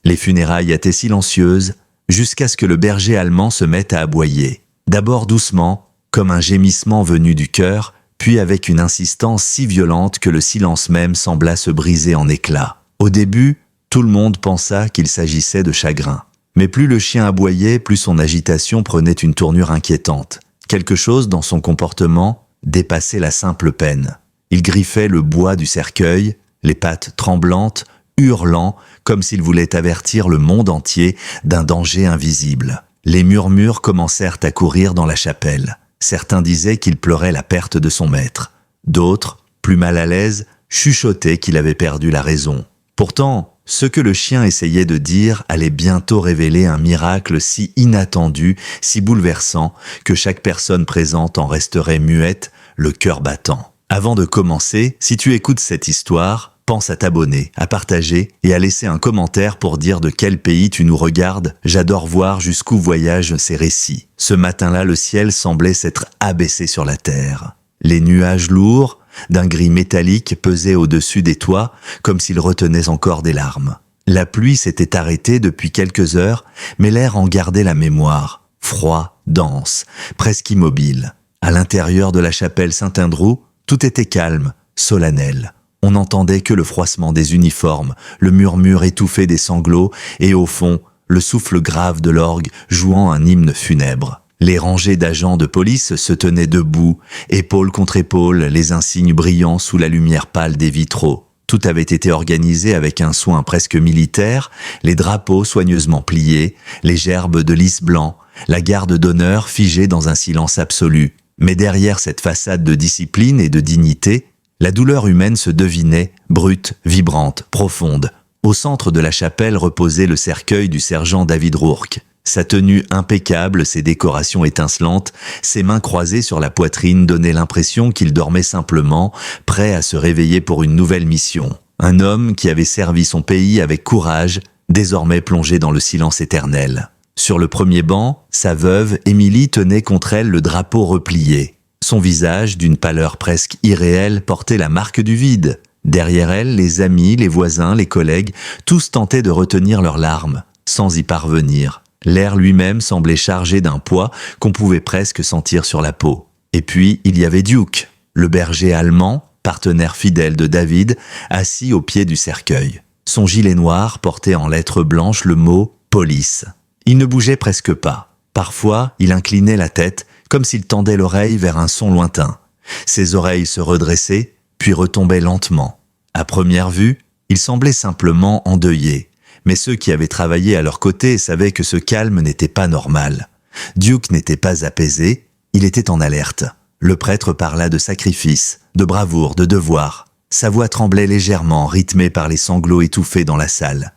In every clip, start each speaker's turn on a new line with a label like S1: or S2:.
S1: Les funérailles étaient silencieuses, jusqu'à ce que le berger allemand se mette à aboyer. D'abord doucement, comme un gémissement venu du cœur, puis avec une insistance si violente que le silence même sembla se briser en éclats. Au début, tout le monde pensa qu'il s'agissait de chagrin. Mais plus le chien aboyait, plus son agitation prenait une tournure inquiétante. Quelque chose dans son comportement dépassait la simple peine. Il griffait le bois du cercueil, les pattes tremblantes, hurlant comme s'il voulait avertir le monde entier d'un danger invisible. Les murmures commencèrent à courir dans la chapelle. Certains disaient qu'il pleurait la perte de son maître. D'autres, plus mal à l'aise, chuchotaient qu'il avait perdu la raison. Pourtant, ce que le chien essayait de dire allait bientôt révéler un miracle si inattendu, si bouleversant, que chaque personne présente en resterait muette, le cœur battant. Avant de commencer, si tu écoutes cette histoire, pense à t'abonner, à partager et à laisser un commentaire pour dire de quel pays tu nous regardes. J'adore voir jusqu'où voyagent ces récits. Ce matin-là, le ciel semblait s'être abaissé sur la terre. Les nuages lourds, d'un gris métallique, pesaient au-dessus des toits, comme s'ils retenaient encore des larmes. La pluie s'était arrêtée depuis quelques heures, mais l'air en gardait la mémoire. Froid, dense, presque immobile. À l'intérieur de la chapelle Saint-Andrew, tout était calme, solennel. On n'entendait que le froissement des uniformes, le murmure étouffé des sanglots et, au fond, le souffle grave de l'orgue jouant un hymne funèbre. Les rangées d'agents de police se tenaient debout, épaule contre épaule, les insignes brillants sous la lumière pâle des vitraux. Tout avait été organisé avec un soin presque militaire, les drapeaux soigneusement pliés, les gerbes de lys blanc, la garde d'honneur figée dans un silence absolu. Mais derrière cette façade de discipline et de dignité, la douleur humaine se devinait, brute, vibrante, profonde. Au centre de la chapelle reposait le cercueil du sergent David Rourke. Sa tenue impeccable, ses décorations étincelantes, ses mains croisées sur la poitrine donnaient l'impression qu'il dormait simplement, prêt à se réveiller pour une nouvelle mission. Un homme qui avait servi son pays avec courage, désormais plongé dans le silence éternel. Sur le premier banc, sa veuve, Émilie, tenait contre elle le drapeau replié. Son visage, d'une pâleur presque irréelle, portait la marque du vide. Derrière elle, les amis, les voisins, les collègues, tous tentaient de retenir leurs larmes, sans y parvenir. L'air lui-même semblait chargé d'un poids qu'on pouvait presque sentir sur la peau. Et puis, il y avait Duke, le berger allemand, partenaire fidèle de David, assis au pied du cercueil. Son gilet noir portait en lettres blanches le mot « police ». Il ne bougeait presque pas. Parfois, il inclinait la tête, comme s'il tendait l'oreille vers un son lointain. Ses oreilles se redressaient, puis retombaient lentement. À première vue, il semblait simplement endeuillé. Mais ceux qui avaient travaillé à leur côté savaient que ce calme n'était pas normal. Duke n'était pas apaisé, il était en alerte. Le prêtre parla de sacrifice, de bravoure, de devoir. Sa voix tremblait légèrement, rythmée par les sanglots étouffés dans la salle.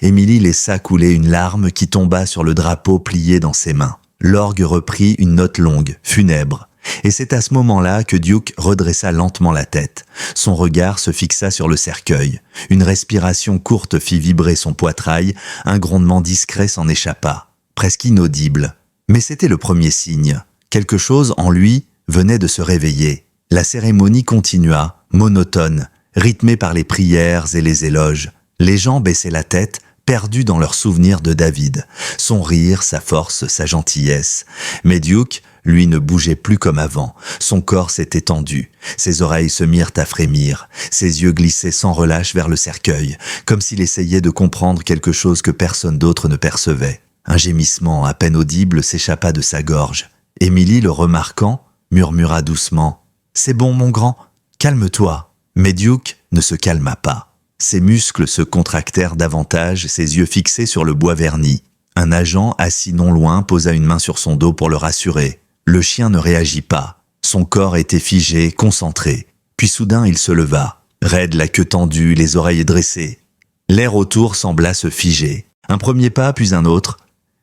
S1: Émilie laissa couler une larme qui tomba sur le drapeau plié dans ses mains. L'orgue reprit une note longue, funèbre. Et c'est à ce moment-là que Duke redressa lentement la tête. Son regard se fixa sur le cercueil. Une respiration courte fit vibrer son poitrail, un grondement discret s'en échappa, presque inaudible. Mais c'était le premier signe. Quelque chose en lui venait de se réveiller. La cérémonie continua, monotone, rythmée par les prières et les éloges. Les gens baissaient la tête, perdus dans leurs souvenirs de David, son rire, sa force, sa gentillesse. Mais Duke, lui, ne bougeait plus comme avant. Son corps s'était tendu, ses oreilles se mirent à frémir, ses yeux glissaient sans relâche vers le cercueil, comme s'il essayait de comprendre quelque chose que personne d'autre ne percevait. Un gémissement à peine audible s'échappa de sa gorge. Émilie, le remarquant, murmura doucement « C'est bon, mon grand, calme-toi ». Mais Duke ne se calma pas. Ses muscles se contractèrent davantage, ses yeux fixés sur le bois verni. Un agent assis non loin posa une main sur son dos pour le rassurer. Le chien ne réagit pas. Son corps était figé, concentré. Puis soudain, il se leva. Raide, la queue tendue, les oreilles dressées. L'air autour sembla se figer. Un premier pas, puis un autre.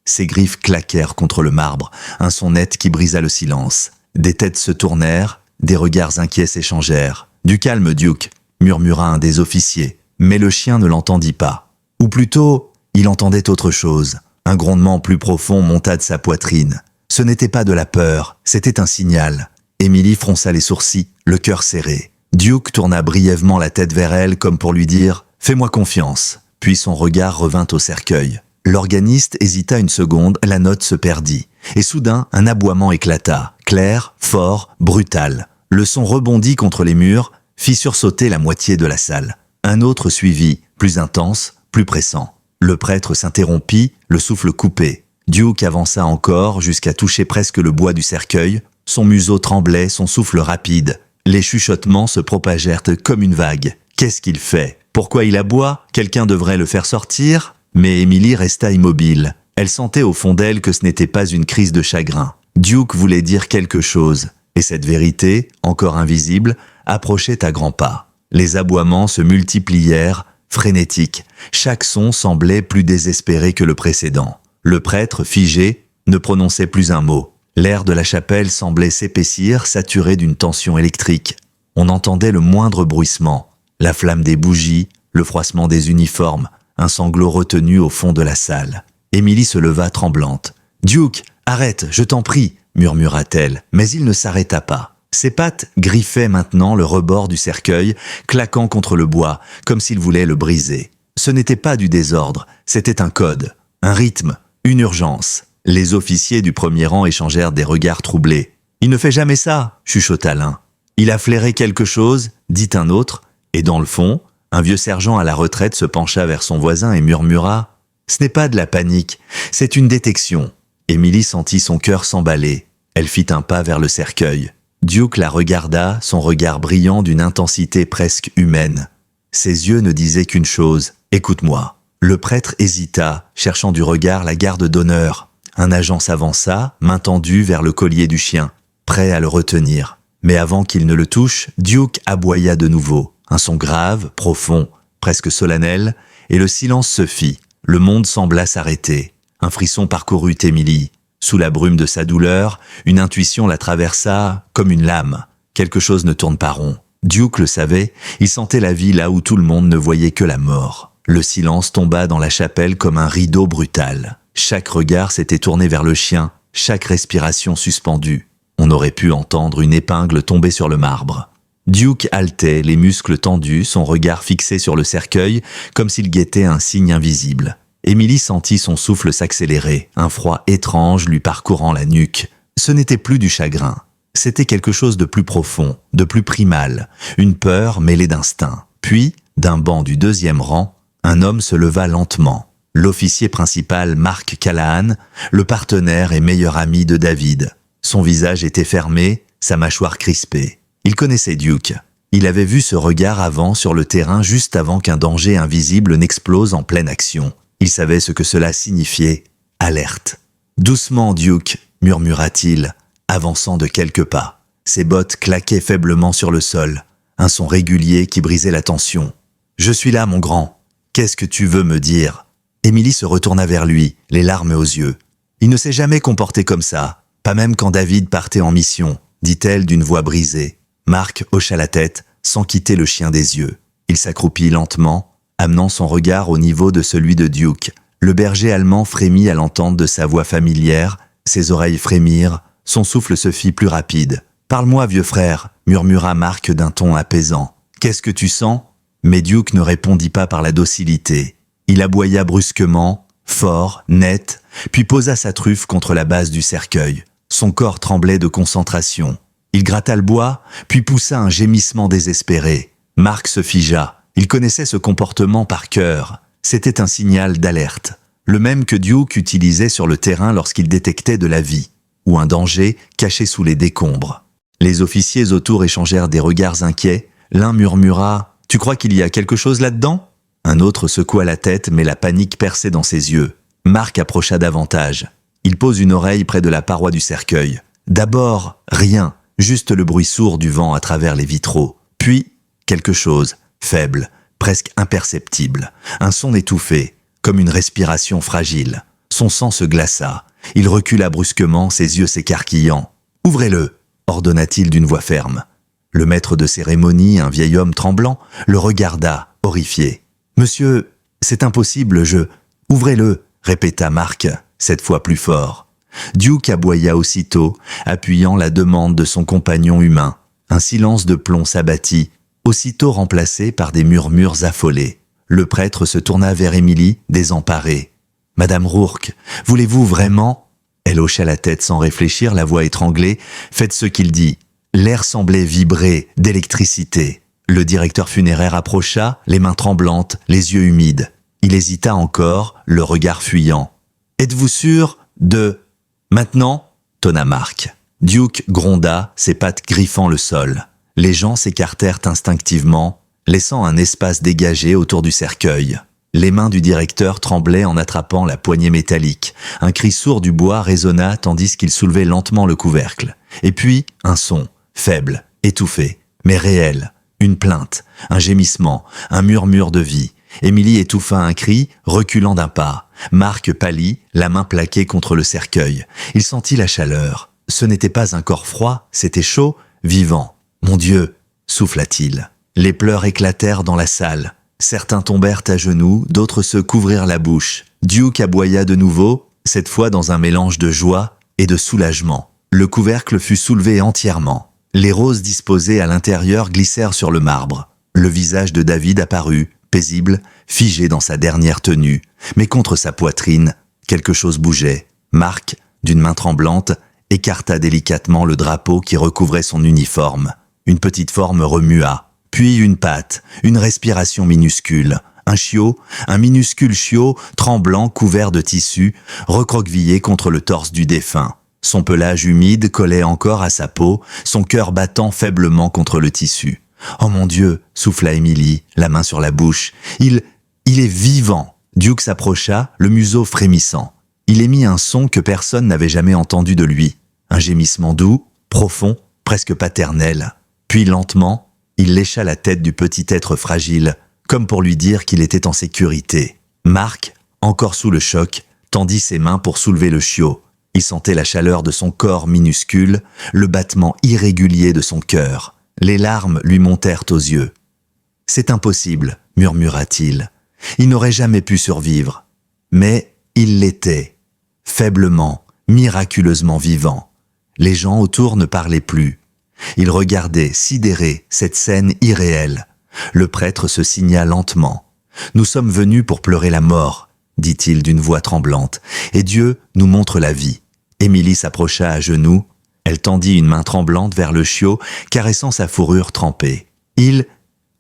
S1: Ses griffes claquèrent contre le marbre, un son net qui brisa le silence. Des têtes se tournèrent, des regards inquiets s'échangèrent. « Du calme, Duke », murmura un des officiers. Mais le chien ne l'entendit pas. Ou plutôt, il entendait autre chose. Un grondement plus profond monta de sa poitrine. Ce n'était pas de la peur, c'était un signal. Émilie fronça les sourcils, le cœur serré. Duke tourna brièvement la tête vers elle comme pour lui dire « Fais-moi confiance ». puis son regard revint au cercueil. L'organiste hésita une seconde, la note se perdit. Et soudain, un aboiement éclata, clair, fort, brutal. Le son rebondit contre les murs, fit sursauter la moitié de la salle. Un autre suivit, plus intense, plus pressant. Le prêtre s'interrompit, le souffle coupé. Duke avança encore jusqu'à toucher presque le bois du cercueil. Son museau tremblait, son souffle rapide. Les chuchotements se propagèrent comme une vague. Qu'est-ce qu'il fait? Pourquoi il aboie? Quelqu'un devrait le faire sortir? Mais Emily resta immobile. Elle sentait au fond d'elle que ce n'était pas une crise de chagrin. Duke voulait dire quelque chose, et cette vérité, encore invisible, approchait à grands pas. Les aboiements se multiplièrent, frénétiques. Chaque son semblait plus désespéré que le précédent. Le prêtre, figé, ne prononçait plus un mot. L'air de la chapelle semblait s'épaissir, saturé d'une tension électrique. On entendait le moindre bruissement, la flamme des bougies, le froissement des uniformes, un sanglot retenu au fond de la salle. Emily se leva tremblante. « Duke, arrête, je t'en prie !» murmura-t-elle, mais il ne s'arrêta pas. Ses pattes griffaient maintenant le rebord du cercueil, claquant contre le bois, comme s'il voulait le briser. Ce n'était pas du désordre, c'était un code, un rythme, une urgence. Les officiers du premier rang échangèrent des regards troublés. « Il ne fait jamais ça !» chuchota l'un. « Il a flairé quelque chose ?» dit un autre, et dans le fond, un vieux sergent à la retraite se pencha vers son voisin et murmura « Ce n'est pas de la panique, c'est une détection. » Emily sentit son cœur s'emballer. Elle fit un pas vers le cercueil. Duke la regarda, son regard brillant d'une intensité presque humaine. Ses yeux ne disaient qu'une chose « Écoute-moi ». Le prêtre hésita, cherchant du regard la garde d'honneur. Un agent s'avança, main tendue vers le collier du chien, prêt à le retenir. Mais avant qu'il ne le touche, Duke aboya de nouveau. Un son grave, profond, presque solennel, et le silence se fit. Le monde sembla s'arrêter. Un frisson parcourut Emily. Sous la brume de sa douleur, une intuition la traversa comme une lame. Quelque chose ne tourne pas rond. Duke le savait, il sentait la vie là où tout le monde ne voyait que la mort. Le silence tomba dans la chapelle comme un rideau brutal. Chaque regard s'était tourné vers le chien, chaque respiration suspendue. On aurait pu entendre une épingle tomber sur le marbre. Duke haletait, les muscles tendus, son regard fixé sur le cercueil, comme s'il guettait un signe invisible. Emily sentit son souffle s'accélérer, un froid étrange lui parcourant la nuque. Ce n'était plus du chagrin. C'était quelque chose de plus profond, de plus primal, une peur mêlée d'instinct. Puis, d'un banc du deuxième rang, un homme se leva lentement. L'officier principal Mark Callahan, le partenaire et meilleur ami de David. Son visage était fermé, sa mâchoire crispée. Il connaissait Duke. Il avait vu ce regard avant sur le terrain juste avant qu'un danger invisible n'explose en pleine action. Il savait ce que cela signifiait. Alerte. « Doucement, Duke » murmura-t-il, avançant de quelques pas. Ses bottes claquaient faiblement sur le sol. Un son régulier qui brisait la tension. « Je suis là, mon grand. Qu'est-ce que tu veux me dire ?» Emily se retourna vers lui, les larmes aux yeux. « Il ne s'est jamais comporté comme ça, pas même quand David partait en mission », dit-elle d'une voix brisée. Mark hocha la tête, sans quitter le chien des yeux. Il s'accroupit lentement, amenant son regard au niveau de celui de Duke. Le berger allemand frémit à l'entente de sa voix familière, ses oreilles frémirent, son souffle se fit plus rapide. « Parle-moi, vieux frère » murmura Mark d'un ton apaisant. « Qu'est-ce que tu sens ?» Mais Duke ne répondit pas par la docilité. Il aboya brusquement, fort, net, puis posa sa truffe contre la base du cercueil. Son corps tremblait de concentration. Il gratta le bois, puis poussa un gémissement désespéré. Mark se figea. Il connaissait ce comportement par cœur. C'était un signal d'alerte, le même que Duke utilisait sur le terrain lorsqu'il détectait de la vie, ou un danger caché sous les décombres. Les officiers autour échangèrent des regards inquiets. L'un murmura « Tu crois qu'il y a quelque chose là-dedans ?» Un autre secoua la tête, mais la panique perçait dans ses yeux. Mark approcha davantage. Il pose une oreille près de la paroi du cercueil. D'abord, rien, juste le bruit sourd du vent à travers les vitraux. Puis, quelque chose, faible, presque imperceptible. Un son étouffé, comme une respiration fragile. Son sang se glaça. Il recula brusquement, ses yeux s'écarquillant. « Ouvrez-le » ordonna-t-il d'une voix ferme. Le maître de cérémonie, un vieil homme tremblant, le regarda, horrifié. « Monsieur, c'est impossible, Ouvrez-le » répéta Mark, cette fois plus fort. Duke aboya aussitôt, appuyant la demande de son compagnon humain. Un silence de plomb s'abattit, aussitôt remplacé par des murmures affolés. Le prêtre se tourna vers Émilie, désemparée. « Madame Rourke, voulez-vous vraiment ?» Elle hocha la tête sans réfléchir, la voix étranglée. « Faites ce qu'il dit. » L'air semblait vibrer d'électricité. Le directeur funéraire approcha, les mains tremblantes, les yeux humides. Il hésita encore, le regard fuyant. « Êtes-vous sûr de... »« Maintenant ?» tonna Marc. Duke gronda, ses pattes griffant le sol. Les gens s'écartèrent instinctivement, laissant un espace dégagé autour du cercueil. Les mains du directeur tremblaient en attrapant la poignée métallique. Un cri sourd du bois résonna tandis qu'il soulevait lentement le couvercle. Et puis, un son, faible, étouffé, mais réel. Une plainte, un gémissement, un murmure de vie. Émilie étouffa un cri, reculant d'un pas. Marc pâlit, la main plaquée contre le cercueil. Il sentit la chaleur. Ce n'était pas un corps froid, c'était chaud, vivant. « Mon Dieu !» souffla-t-il. Les pleurs éclatèrent dans la salle. Certains tombèrent à genoux, d'autres se couvrirent la bouche. Duke aboya de nouveau, cette fois dans un mélange de joie et de soulagement. Le couvercle fut soulevé entièrement. Les roses disposées à l'intérieur glissèrent sur le marbre. Le visage de David apparut, paisible, figé dans sa dernière tenue. Mais contre sa poitrine, quelque chose bougeait. Marc, d'une main tremblante, écarta délicatement le drapeau qui recouvrait son uniforme. Une petite forme remua, puis une patte, une respiration minuscule. Un chiot, un minuscule chiot, tremblant, couvert de tissu, recroquevillé contre le torse du défunt. Son pelage humide collait encore à sa peau, son cœur battant faiblement contre le tissu. « Oh mon Dieu !» souffla Émilie, la main sur la bouche. « Il est vivant !» Duke s'approcha, le museau frémissant. Il émit un son que personne n'avait jamais entendu de lui. Un gémissement doux, profond, presque paternel. Puis lentement, il lécha la tête du petit être fragile, comme pour lui dire qu'il était en sécurité. Marc, encore sous le choc, tendit ses mains pour soulever le chiot. Il sentait la chaleur de son corps minuscule, le battement irrégulier de son cœur. Les larmes lui montèrent aux yeux. « C'est impossible », murmura-t-il. « Il n'aurait jamais pu survivre. » Mais il l'était, faiblement, miraculeusement vivant. Les gens autour ne parlaient plus. Ils regardaient, sidérés, cette scène irréelle. Le prêtre se signa lentement. « Nous sommes venus pour pleurer la mort », dit-il d'une voix tremblante, « et Dieu nous montre la vie. » Émilie s'approcha à genoux. Elle tendit une main tremblante vers le chiot, caressant sa fourrure trempée. « Il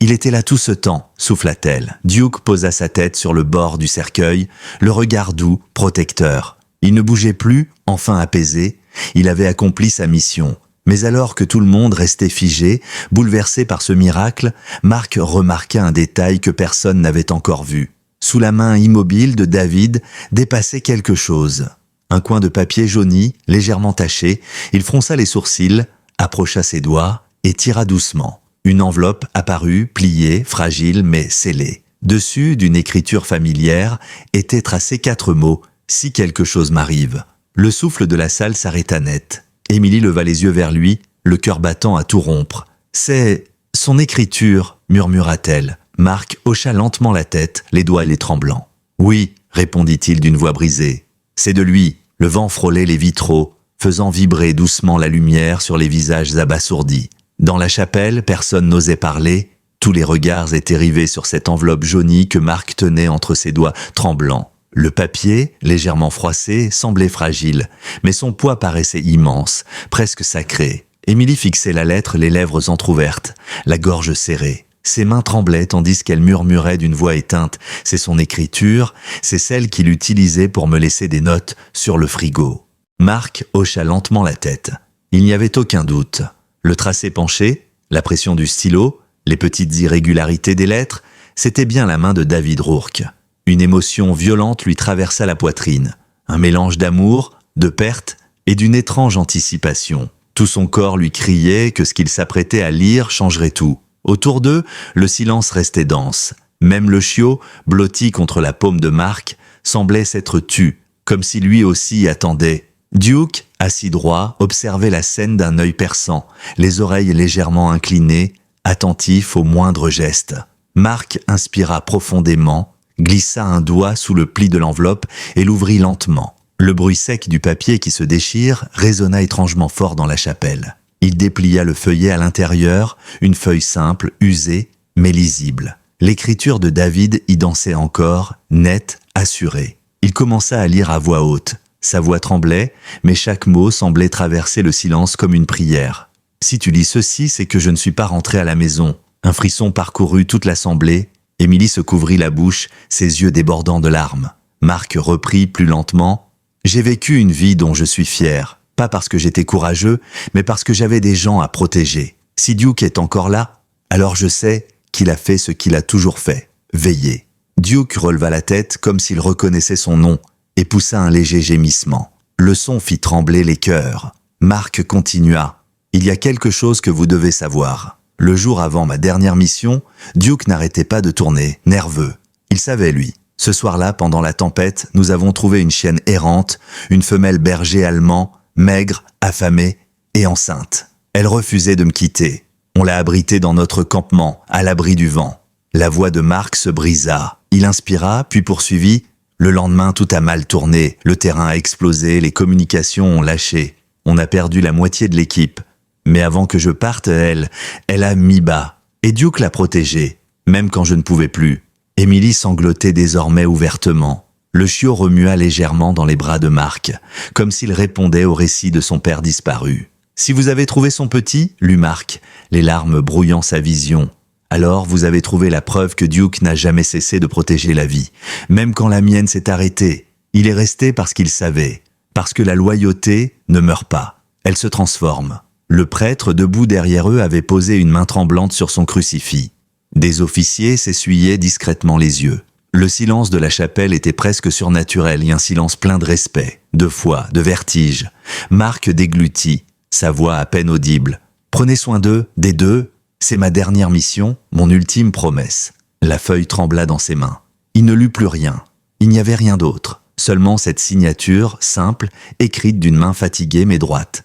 S1: était là tout ce temps », souffla-t-elle. Duke posa sa tête sur le bord du cercueil, le regard doux, protecteur. Il ne bougeait plus, enfin apaisé. Il avait accompli sa mission. Mais alors que tout le monde restait figé, bouleversé par ce miracle, Marc remarqua un détail que personne n'avait encore vu. Sous la main immobile de David dépassait quelque chose. Un coin de papier jauni, légèrement taché, il fronça les sourcils, approcha ses doigts et tira doucement. Une enveloppe apparut, pliée, fragile mais scellée. Dessus, d'une écriture familière, étaient tracés 4 mots « Si quelque chose m'arrive ». Le souffle de la salle s'arrêta net. Émilie leva les yeux vers lui, le cœur battant à tout rompre. « C'est son écriture », murmura-t-elle. Marc hocha lentement la tête, les doigts et les tremblants. « Oui », répondit-il d'une voix brisée. « C'est de lui. » Le vent frôlait les vitraux, faisant vibrer doucement la lumière sur les visages abasourdis. Dans la chapelle, personne n'osait parler. Tous les regards étaient rivés sur cette enveloppe jaunie que Marc tenait entre ses doigts tremblants. Le papier, légèrement froissé, semblait fragile, mais son poids paraissait immense, presque sacré. Émilie fixait la lettre, les lèvres entr'ouvertes, la gorge serrée. Ses mains tremblaient tandis qu'elle murmurait d'une voix éteinte. C'est son écriture, c'est celle qu'il utilisait pour me laisser des notes sur le frigo. Marc hocha lentement la tête. Il n'y avait aucun doute. Le tracé penché, la pression du stylo, les petites irrégularités des lettres, c'était bien la main de David Rourke. Une émotion violente lui traversa la poitrine. Un mélange d'amour, de perte et d'une étrange anticipation. Tout son corps lui criait que ce qu'il s'apprêtait à lire changerait tout. Autour d'eux, le silence restait dense. Même le chiot, blotti contre la paume de Marc, semblait s'être tu, comme si lui aussi attendait. Duke, assis droit, observait la scène d'un œil perçant, les oreilles légèrement inclinées, attentif aux moindres gestes. Marc inspira profondément, glissa un doigt sous le pli de l'enveloppe et l'ouvrit lentement. Le bruit sec du papier qui se déchire résonna étrangement fort dans la chapelle. Il déplia le feuillet à l'intérieur, une feuille simple, usée, mais lisible. L'écriture de David y dansait encore, nette, assurée. Il commença à lire à voix haute. Sa voix tremblait, mais chaque mot semblait traverser le silence comme une prière. « Si tu lis ceci, c'est que je ne suis pas rentré à la maison. » Un frisson parcourut toute l'assemblée. Émilie se couvrit la bouche, ses yeux débordant de larmes. Marc reprit plus lentement. « J'ai vécu une vie dont je suis fier. Pas parce que j'étais courageux, mais parce que j'avais des gens à protéger. Si Duke est encore là, alors je sais qu'il a fait ce qu'il a toujours fait, veiller. » Duke releva la tête comme s'il reconnaissait son nom et poussa un léger gémissement. Le son fit trembler les cœurs. Marc continua. « Il y a quelque chose que vous devez savoir. Le jour avant ma dernière mission, Duke n'arrêtait pas de tourner, nerveux. Il savait, lui. Ce soir-là, pendant la tempête, nous avons trouvé une chienne errante, une femelle berger allemand, maigre, affamée et enceinte. Elle refusait de me quitter. On l'a abritée dans notre campement, à l'abri du vent. » La voix de Marc se brisa. Il inspira, puis poursuivit. « Le lendemain, tout a mal tourné. Le terrain a explosé, les communications ont lâché. On a perdu la moitié de l'équipe. Mais avant que je parte, elle a mis bas. Et Duke l'a protégée, même quand je ne pouvais plus. » Émilie sanglotait désormais ouvertement. Le chiot remua légèrement dans les bras de Marc, comme s'il répondait au récit de son père disparu. « Si vous avez trouvé son petit, lut Marc, les larmes brouillant sa vision, alors vous avez trouvé la preuve que Duke n'a jamais cessé de protéger la vie. Même quand la mienne s'est arrêtée, il est resté parce qu'il savait. Parce que la loyauté ne meurt pas, elle se transforme. » Le prêtre, debout derrière eux, avait posé une main tremblante sur son crucifix. Des officiers s'essuyaient discrètement les yeux. Le silence de la chapelle était presque surnaturel et un silence plein de respect, de foi, de vertige. Marc déglutit, sa voix à peine audible. « Prenez soin d'eux, des deux. C'est ma dernière mission, mon ultime promesse. » La feuille trembla dans ses mains. Il ne lut plus rien. Il n'y avait rien d'autre. Seulement cette signature, simple, écrite d'une main fatiguée mais droite.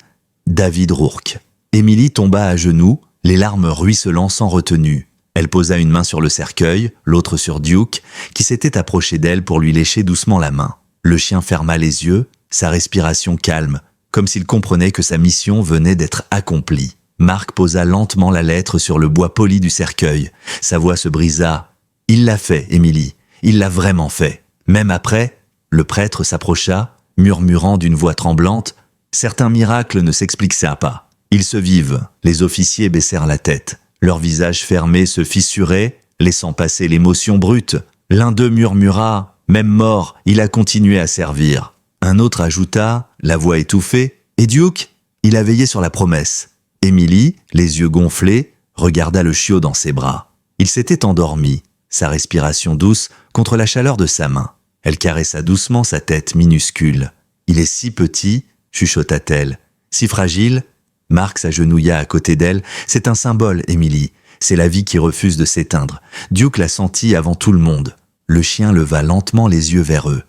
S1: David Rourke. Émilie tomba à genoux, les larmes ruisselant sans retenue. Elle posa une main sur le cercueil, l'autre sur Duke, qui s'était approché d'elle pour lui lécher doucement la main. Le chien ferma les yeux, sa respiration calme, comme s'il comprenait que sa mission venait d'être accomplie. Marc posa lentement la lettre sur le bois poli du cercueil. Sa voix se brisa. « Il l'a fait, Émilie. Il l'a vraiment fait. » Même après, le prêtre s'approcha, murmurant d'une voix tremblante. Certains miracles ne s'expliquaient pas. Ils se vivent. Les officiers baissèrent la tête. Leur visage fermé se fissurait, laissant passer l'émotion brute. L'un d'eux murmura « Même mort, il a continué à servir. » Un autre ajouta, la voix étouffée « Et Duke, il a veillé sur la promesse. » Émilie, les yeux gonflés, regarda le chiot dans ses bras. Il s'était endormi, sa respiration douce contre la chaleur de sa main. Elle caressa doucement sa tête minuscule. « Il est si petit » chuchota-t-elle. « Si fragile ?» Marc s'agenouilla à côté d'elle. « C'est un symbole, Émilie. C'est la vie qui refuse de s'éteindre. Duke l'a senti avant tout le monde. » Le chien leva lentement les yeux vers eux.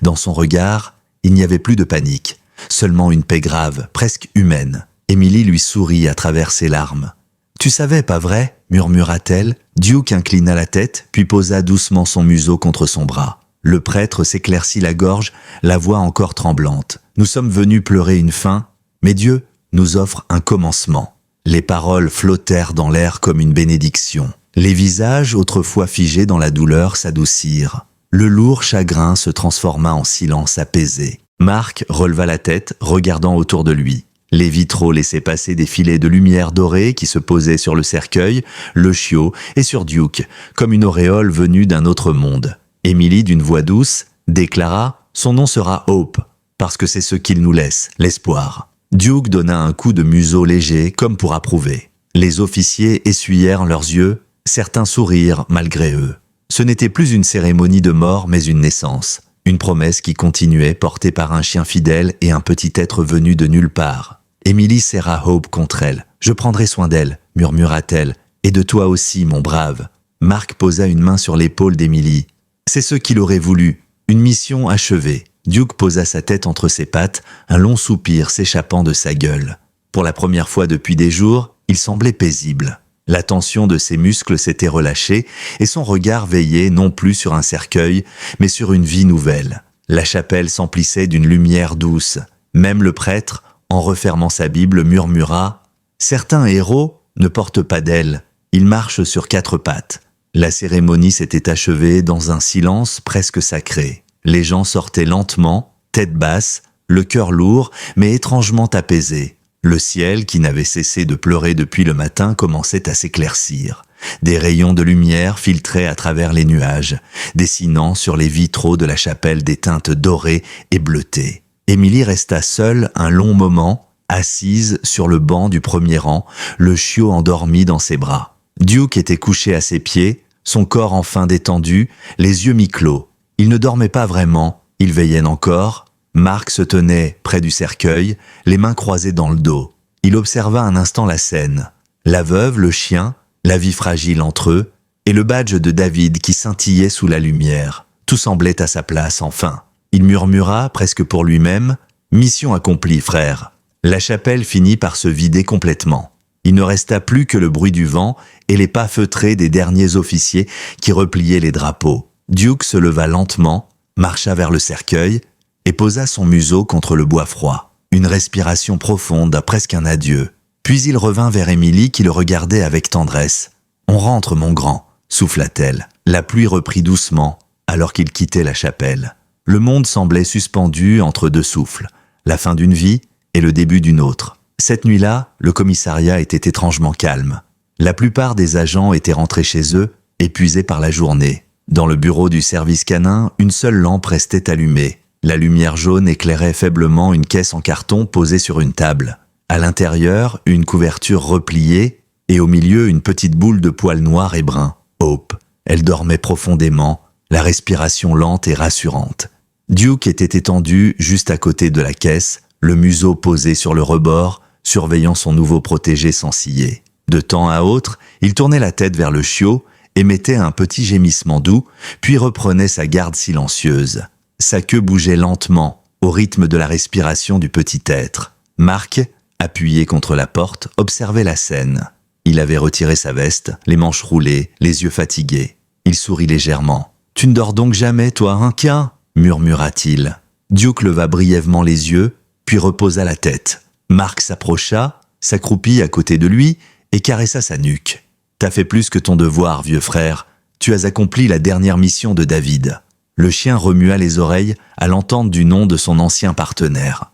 S1: Dans son regard, il n'y avait plus de panique, seulement une paix grave, presque humaine. Émilie lui sourit à travers ses larmes. « Tu savais, pas vrai ?» murmura-t-elle. Duke inclina la tête, puis posa doucement son museau contre son bras. Le prêtre s'éclaircit la gorge, la voix encore tremblante. « Nous sommes venus pleurer une fin, mais Dieu nous offre un commencement. » Les paroles flottèrent dans l'air comme une bénédiction. Les visages, autrefois figés dans la douleur, s'adoucirent. Le lourd chagrin se transforma en silence apaisé. Marc releva la tête, regardant autour de lui. Les vitraux laissaient passer des filets de lumière dorée qui se posaient sur le cercueil, le chiot et sur Duke, comme une auréole venue d'un autre monde. Émilie, d'une voix douce, déclara « Son nom sera Hope, parce que c'est ce qu'il nous laisse, l'espoir. » Duke donna un coup de museau léger, comme pour approuver. Les officiers essuyèrent leurs yeux, certains sourirent malgré eux. Ce n'était plus une cérémonie de mort, mais une naissance. Une promesse qui continuait, portée par un chien fidèle et un petit être venu de nulle part. Émilie serra Hope contre elle. « Je prendrai soin d'elle, » murmura-t-elle. « Et de toi aussi, mon brave. » Marc posa une main sur l'épaule d'Émilie. C'est ce qu'il aurait voulu. Une mission achevée. Duke posa sa tête entre ses pattes, un long soupir s'échappant de sa gueule. Pour la première fois depuis des jours, il semblait paisible. La tension de ses muscles s'était relâchée et son regard veillait non plus sur un cercueil, mais sur une vie nouvelle. La chapelle s'emplissait d'une lumière douce. Même le prêtre, en refermant sa Bible, murmura « Certains héros ne portent pas d'ailes, ils marchent sur 4 pattes. » La cérémonie s'était achevée dans un silence presque sacré. Les gens sortaient lentement, tête basse, le cœur lourd, mais étrangement apaisé. Le ciel, qui n'avait cessé de pleurer depuis le matin, commençait à s'éclaircir. Des rayons de lumière filtraient à travers les nuages, dessinant sur les vitraux de la chapelle des teintes dorées et bleutées. Émilie resta seule un long moment, assise sur le banc du premier rang, le chiot endormi dans ses bras. Duke était couché à ses pieds, son corps enfin détendu, les yeux mi-clos. Il ne dormait pas vraiment, il veillait encore. Mark se tenait près du cercueil, les mains croisées dans le dos. Il observa un instant la scène. La veuve, le chien, la vie fragile entre eux, et le badge de David qui scintillait sous la lumière. Tout semblait à sa place, enfin. Il murmura, presque pour lui-même, « Mission accomplie, frère ». La chapelle finit par se vider complètement. Il ne resta plus que le bruit du vent et les pas feutrés des derniers officiers qui repliaient les drapeaux. Duke se leva lentement, marcha vers le cercueil et posa son museau contre le bois froid. Une respiration profonde, presque un adieu. Puis il revint vers Émilie qui le regardait avec tendresse. « On rentre, mon grand », souffla-t-elle. La pluie reprit doucement alors qu'il quittait la chapelle. Le monde semblait suspendu entre deux souffles, la fin d'une vie et le début d'une autre. Cette nuit-là, le commissariat était étrangement calme. La plupart des agents étaient rentrés chez eux, épuisés par la journée. Dans le bureau du service canin, une seule lampe restait allumée. La lumière jaune éclairait faiblement une caisse en carton posée sur une table. À l'intérieur, une couverture repliée et au milieu une petite boule de poils noirs et bruns. Hope. Elle dormait profondément, la respiration lente et rassurante. Duke était étendu juste à côté de la caisse, le museau posé sur le rebord, surveillant son nouveau protégé sans ciller. De temps à autre, il tournait la tête vers le chiot, émettait un petit gémissement doux, puis reprenait sa garde silencieuse. Sa queue bougeait lentement, au rythme de la respiration du petit être. Mark, appuyé contre la porte, observait la scène. Il avait retiré sa veste, les manches roulées, les yeux fatigués. Il sourit légèrement. « Tu ne dors donc jamais, toi, hein, Quin ?» murmura-t-il. Duke leva brièvement les yeux, puis reposa la tête. Mark s'approcha, s'accroupit à côté de lui et caressa sa nuque. « T'as fait plus que ton devoir, vieux frère. Tu as accompli la dernière mission de David. » Le chien remua les oreilles à l'entente du nom de son ancien partenaire.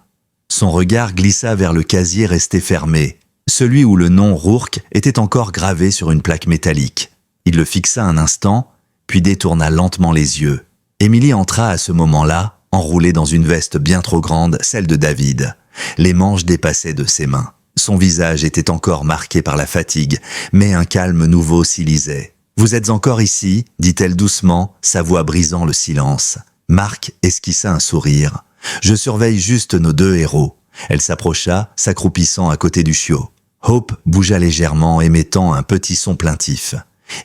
S1: Son regard glissa vers le casier resté fermé, celui où le nom Rourke était encore gravé sur une plaque métallique. Il le fixa un instant, puis détourna lentement les yeux. Émilie entra à ce moment-là, enroulée dans une veste bien trop grande, celle de David. Les manches dépassaient de ses mains. Son visage était encore marqué par la fatigue, mais un calme nouveau s'y lisait. « Vous êtes encore ici ?» dit-elle doucement, sa voix brisant le silence. Mark esquissa un sourire. « Je surveille juste nos deux héros. » Elle s'approcha, s'accroupissant à côté du chiot. Hope bougea légèrement, émettant un petit son plaintif.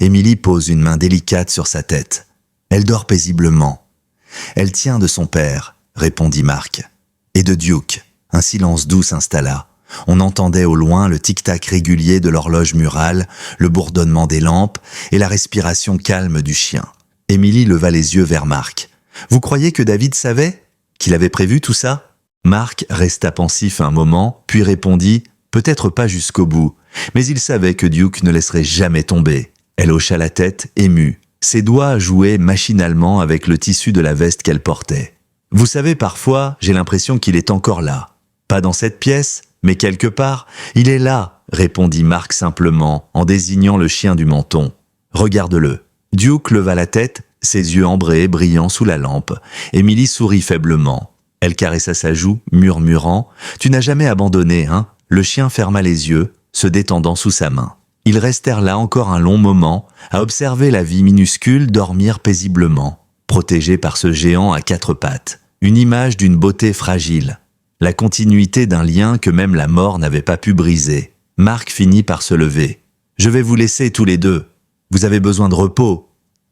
S1: Émilie pose une main délicate sur sa tête. Elle dort paisiblement. « Elle tient de son père », répondit Mark. « Et de Duke. » Un silence doux s'installa. On entendait au loin le tic-tac régulier de l'horloge murale, le bourdonnement des lampes et la respiration calme du chien. Émilie leva les yeux vers Mark. « Vous croyez que David savait qu'il avait prévu tout ça ?» Mark resta pensif un moment, puis répondit « Peut-être pas jusqu'au bout, mais il savait que Duke ne laisserait jamais tomber. » Elle hocha la tête, émue. Ses doigts jouaient machinalement avec le tissu de la veste qu'elle portait. « Vous savez, parfois, j'ai l'impression qu'il est encore là. Pas dans cette pièce, mais quelque part, il est là, » répondit Mark simplement, en désignant le chien du menton. « Regarde-le. » Duke leva la tête, ses yeux ambrés brillant sous la lampe. Émilie sourit faiblement. Elle caressa sa joue, murmurant « Tu n'as jamais abandonné, hein ?» Le chien ferma les yeux, se détendant sous sa main. Ils restèrent là encore un long moment, à observer la vie minuscule dormir paisiblement, protégée par ce géant à quatre pattes. Une image d'une beauté fragile. La continuité d'un lien que même la mort n'avait pas pu briser. Mark finit par se lever. « Je vais vous laisser tous les deux. Vous avez besoin de repos. »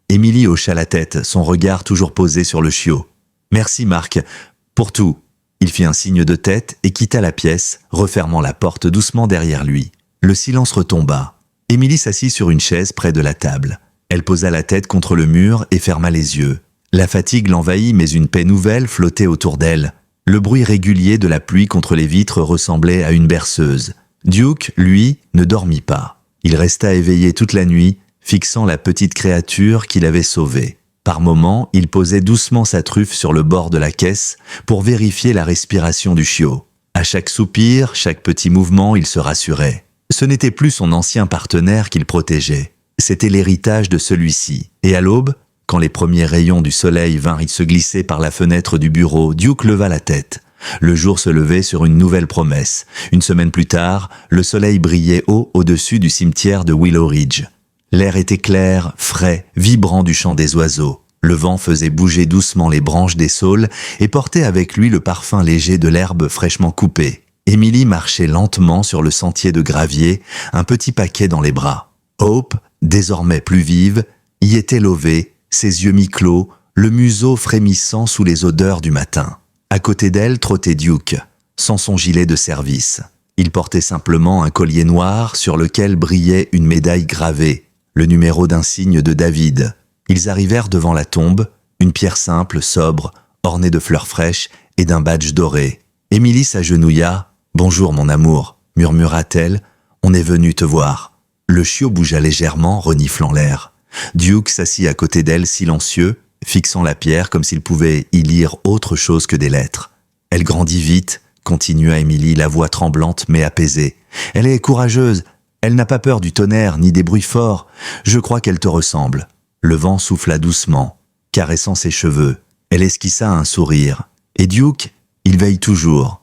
S1: Émilie hocha la tête, son regard toujours posé sur le chiot. « Merci Mark, pour tout. » Il fit un signe de tête et quitta la pièce, refermant la porte doucement derrière lui. Le silence retomba. Émilie s'assit sur une chaise près de la table. Elle posa la tête contre le mur et ferma les yeux. La fatigue l'envahit, mais une paix nouvelle flottait autour d'elle. Le bruit régulier de la pluie contre les vitres ressemblait à une berceuse. Duke, lui, ne dormit pas. Il resta éveillé toute la nuit, fixant la petite créature qu'il avait sauvée. Par moments, il posait doucement sa truffe sur le bord de la caisse pour vérifier la respiration du chiot. À chaque soupir, chaque petit mouvement, il se rassurait. Ce n'était plus son ancien partenaire qu'il protégeait. C'était l'héritage de celui-ci. Et à l'aube, quand les premiers rayons du soleil vinrent se glisser par la fenêtre du bureau, Duke leva la tête. Le jour se levait sur une nouvelle promesse. Une semaine plus tard, le soleil brillait haut au-dessus du cimetière de Willow Ridge. L'air était clair, frais, vibrant du chant des oiseaux. Le vent faisait bouger doucement les branches des saules et portait avec lui le parfum léger de l'herbe fraîchement coupée. Emily marchait lentement sur le sentier de gravier, un petit paquet dans les bras. Hope, désormais plus vive, y était levée, ses yeux mi-clos, le museau frémissant sous les odeurs du matin. À côté d'elle trottait Duke, sans son gilet de service. Il portait simplement un collier noir sur lequel brillait une médaille gravée, le numéro d'insigne de David. Ils arrivèrent devant la tombe, une pierre simple, sobre, ornée de fleurs fraîches et d'un badge doré. Emily s'agenouilla. « Bonjour mon amour », murmura-t-elle, « on est venu te voir ». Le chiot bougea légèrement, reniflant l'air. Duke s'assit à côté d'elle silencieux, fixant la pierre comme s'il pouvait y lire autre chose que des lettres. « Elle grandit vite », continua Emily, la voix tremblante mais apaisée. « Elle est courageuse, elle n'a pas peur du tonnerre ni des bruits forts. Je crois qu'elle te ressemble. » Le vent souffla doucement, caressant ses cheveux. Elle esquissa un sourire. « Et Duke, il veille toujours. »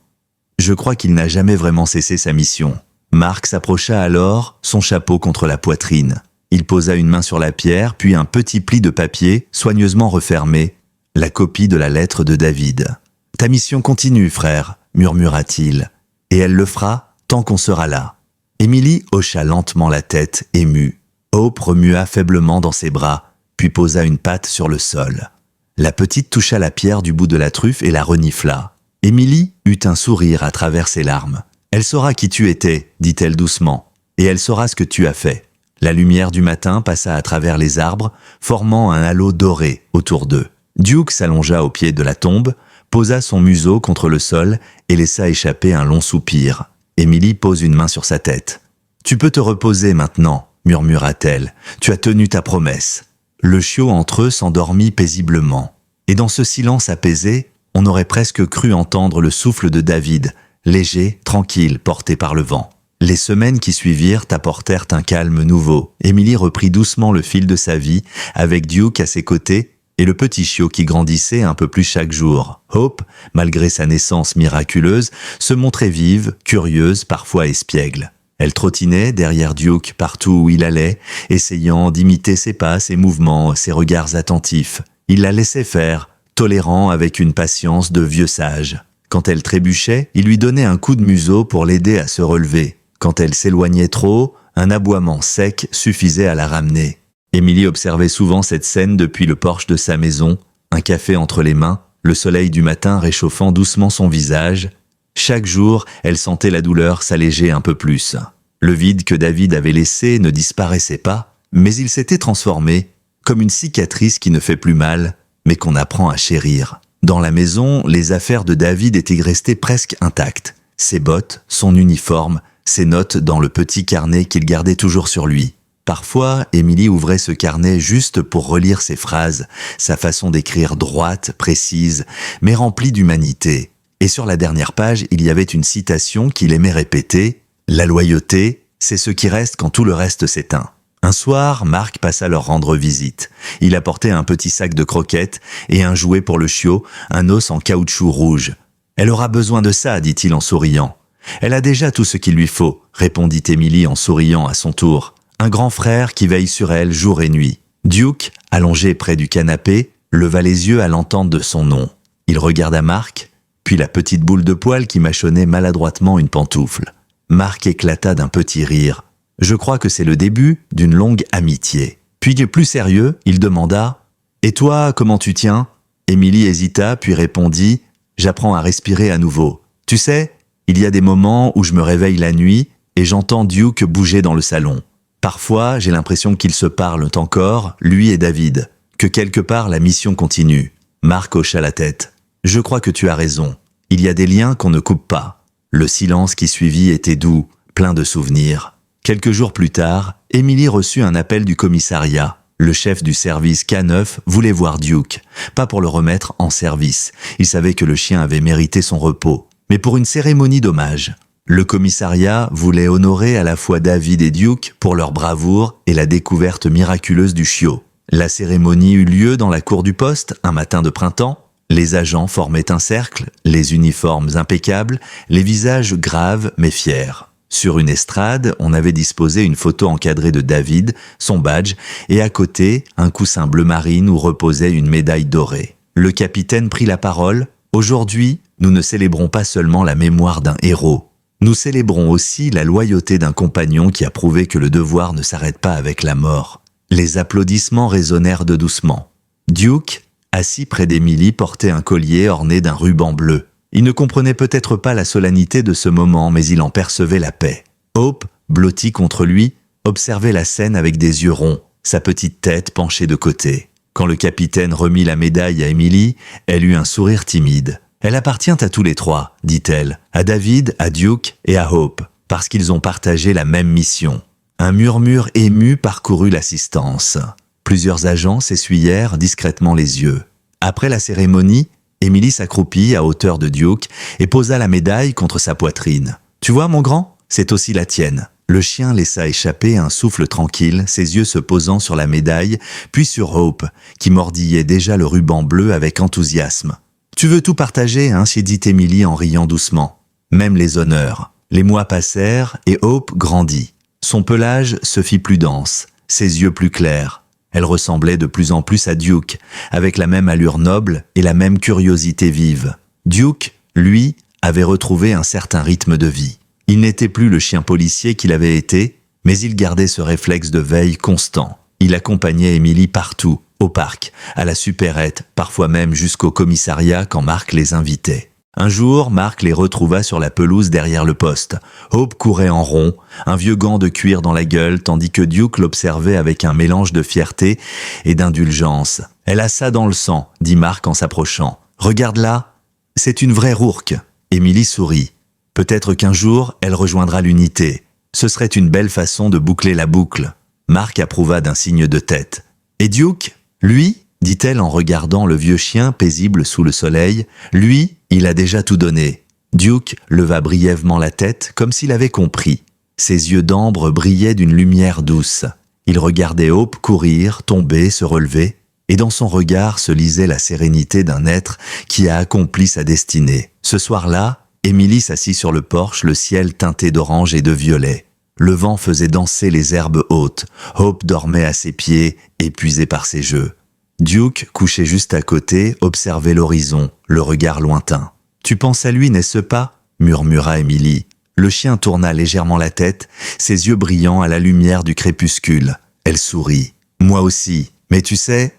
S1: Je crois qu'il n'a jamais vraiment cessé sa mission. Mark s'approcha alors, son chapeau contre la poitrine. Il posa une main sur la pierre, puis un petit pli de papier, soigneusement refermé, la copie de la lettre de David. « Ta mission continue, frère », murmura-t-il. « Et elle le fera tant qu'on sera là. » Emily hocha lentement la tête, émue. Hope remua faiblement dans ses bras, puis posa une patte sur le sol. La petite toucha la pierre du bout de la truffe et la renifla. Emily eut un sourire à travers ses larmes. « Elle saura qui tu étais, dit-elle doucement, et elle saura ce que tu as fait. » La lumière du matin passa à travers les arbres, formant un halo doré autour d'eux. Duke s'allongea au pied de la tombe, posa son museau contre le sol et laissa échapper un long soupir. Emily pose une main sur sa tête. « Tu peux te reposer maintenant, » murmura-t-elle. « Tu as tenu ta promesse. » Le chiot entre eux s'endormit paisiblement. Et dans ce silence apaisé, on aurait presque cru entendre le souffle de David, léger, tranquille, porté par le vent. Les semaines qui suivirent apportèrent un calme nouveau. Emily reprit doucement le fil de sa vie, avec Duke à ses côtés et le petit chiot qui grandissait un peu plus chaque jour. Hope, malgré sa naissance miraculeuse, se montrait vive, curieuse, parfois espiègle. Elle trottinait derrière Duke partout où il allait, essayant d'imiter ses pas, ses mouvements, ses regards attentifs. Il la laissait faire, tolérant avec une patience de vieux sage. Quand elle trébuchait, il lui donnait un coup de museau pour l'aider à se relever. Quand elle s'éloignait trop, un aboiement sec suffisait à la ramener. Emily observait souvent cette scène depuis le porche de sa maison, un café entre les mains, le soleil du matin réchauffant doucement son visage. Chaque jour, elle sentait la douleur s'alléger un peu plus. Le vide que David avait laissé ne disparaissait pas, mais il s'était transformé, comme une cicatrice qui ne fait plus mal, mais qu'on apprend à chérir. Dans la maison, les affaires de David étaient restées presque intactes. Ses bottes, son uniforme, ses notes dans le petit carnet qu'il gardait toujours sur lui. Parfois, Emily ouvrait ce carnet juste pour relire ses phrases, sa façon d'écrire droite, précise, mais remplie d'humanité. Et sur la dernière page, il y avait une citation qu'il aimait répéter « La loyauté, c'est ce qui reste quand tout le reste s'éteint ». Un soir, Mark passa leur rendre visite. Il apportait un petit sac de croquettes et un jouet pour le chiot, un os en caoutchouc rouge. « Elle aura besoin de ça, dit-il en souriant. »« Elle a déjà tout ce qu'il lui faut, répondit Emily en souriant à son tour. Un grand frère qui veille sur elle jour et nuit. Duke, allongé près du canapé, leva les yeux à l'entente de son nom. Il regarda Mark, puis la petite boule de poil qui mâchonnait maladroitement une pantoufle. Mark éclata d'un petit rire. Je crois que c'est le début d'une longue amitié. Puis, plus sérieux, il demanda « Et toi, comment tu tiens ?» Emily hésita, puis répondit « J'apprends à respirer à nouveau. Tu sais, il y a des moments où je me réveille la nuit et j'entends Duke bouger dans le salon. Parfois, j'ai l'impression qu'ils se parlent encore, lui et David, que quelque part la mission continue. » Mark hocha la tête. « Je crois que tu as raison. Il y a des liens qu'on ne coupe pas. » Le silence qui suivit était doux, plein de souvenirs. Quelques jours plus tard, Emily reçut un appel du commissariat. Le chef du service K9 voulait voir Duke, pas pour le remettre en service. Il savait que le chien avait mérité son repos, mais pour une cérémonie d'hommage. Le commissariat voulait honorer à la fois David et Duke pour leur bravoure et la découverte miraculeuse du chiot. La cérémonie eut lieu dans la cour du poste, un matin de printemps. Les agents formaient un cercle, les uniformes impeccables, les visages graves mais fiers. Sur une estrade, on avait disposé une photo encadrée de David, son badge, et à côté, un coussin bleu marine où reposait une médaille dorée. Le capitaine prit la parole. « Aujourd'hui, nous ne célébrons pas seulement la mémoire d'un héros. Nous célébrons aussi la loyauté d'un compagnon qui a prouvé que le devoir ne s'arrête pas avec la mort. » Les applaudissements résonnèrent de doucement. Duke, assis près d'Emily, portait un collier orné d'un ruban bleu. Il ne comprenait peut-être pas la solennité de ce moment, mais il en percevait la paix. Hope, blotti contre lui, observait la scène avec des yeux ronds, sa petite tête penchée de côté. Quand le capitaine remit la médaille à Emily, elle eut un sourire timide. « Elle appartient à tous les trois, dit-elle, à David, à Duke et à Hope, parce qu'ils ont partagé la même mission. » Un murmure ému parcourut l'assistance. Plusieurs agents s'essuyèrent discrètement les yeux. Après la cérémonie, Emily s'accroupit à hauteur de Duke et posa la médaille contre sa poitrine. « Tu vois, mon grand, c'est aussi la tienne. » Le chien laissa échapper un souffle tranquille, ses yeux se posant sur la médaille, puis sur Hope, qui mordillait déjà le ruban bleu avec enthousiasme. « Tu veux tout partager, hein ?» dit Emily en riant doucement. « Même les honneurs. » Les mois passèrent et Hope grandit. Son pelage se fit plus dense, ses yeux plus clairs. Elle ressemblait de plus en plus à Duke, avec la même allure noble et la même curiosité vive. Duke, lui, avait retrouvé un certain rythme de vie. Il n'était plus le chien policier qu'il avait été, mais il gardait ce réflexe de veille constant. Il accompagnait Emily partout, au parc, à la supérette, parfois même jusqu'au commissariat quand Mark les invitait. Un jour, Mark les retrouva sur la pelouse derrière le poste. Hope courait en rond, un vieux gant de cuir dans la gueule, tandis que Duke l'observait avec un mélange de fierté et d'indulgence. « Elle a ça dans le sang, » dit Mark en s'approchant. « Regarde là, c'est une vraie rourque. » Emily sourit. Peut-être qu'un jour, elle rejoindra l'unité. Ce serait une belle façon de boucler la boucle. Mark approuva d'un signe de tête. « Et Duke, lui ?» dit-elle en regardant le vieux chien paisible sous le soleil. « Lui, il a déjà tout donné. » Duke leva brièvement la tête comme s'il avait compris. Ses yeux d'ambre brillaient d'une lumière douce. Il regardait Hope courir, tomber, se relever, et dans son regard se lisait la sérénité d'un être qui a accompli sa destinée. Ce soir-là, Emily s'assit sur le porche, le ciel teinté d'orange et de violet. Le vent faisait danser les herbes hautes. Hope dormait à ses pieds, épuisé par ses jeux. Duke, couché juste à côté, observait l'horizon, le regard lointain. « Tu penses à lui, n'est-ce pas ?» murmura Emily. Le chien tourna légèrement la tête, ses yeux brillants à la lumière du crépuscule. Elle sourit. « Moi aussi. Mais tu sais,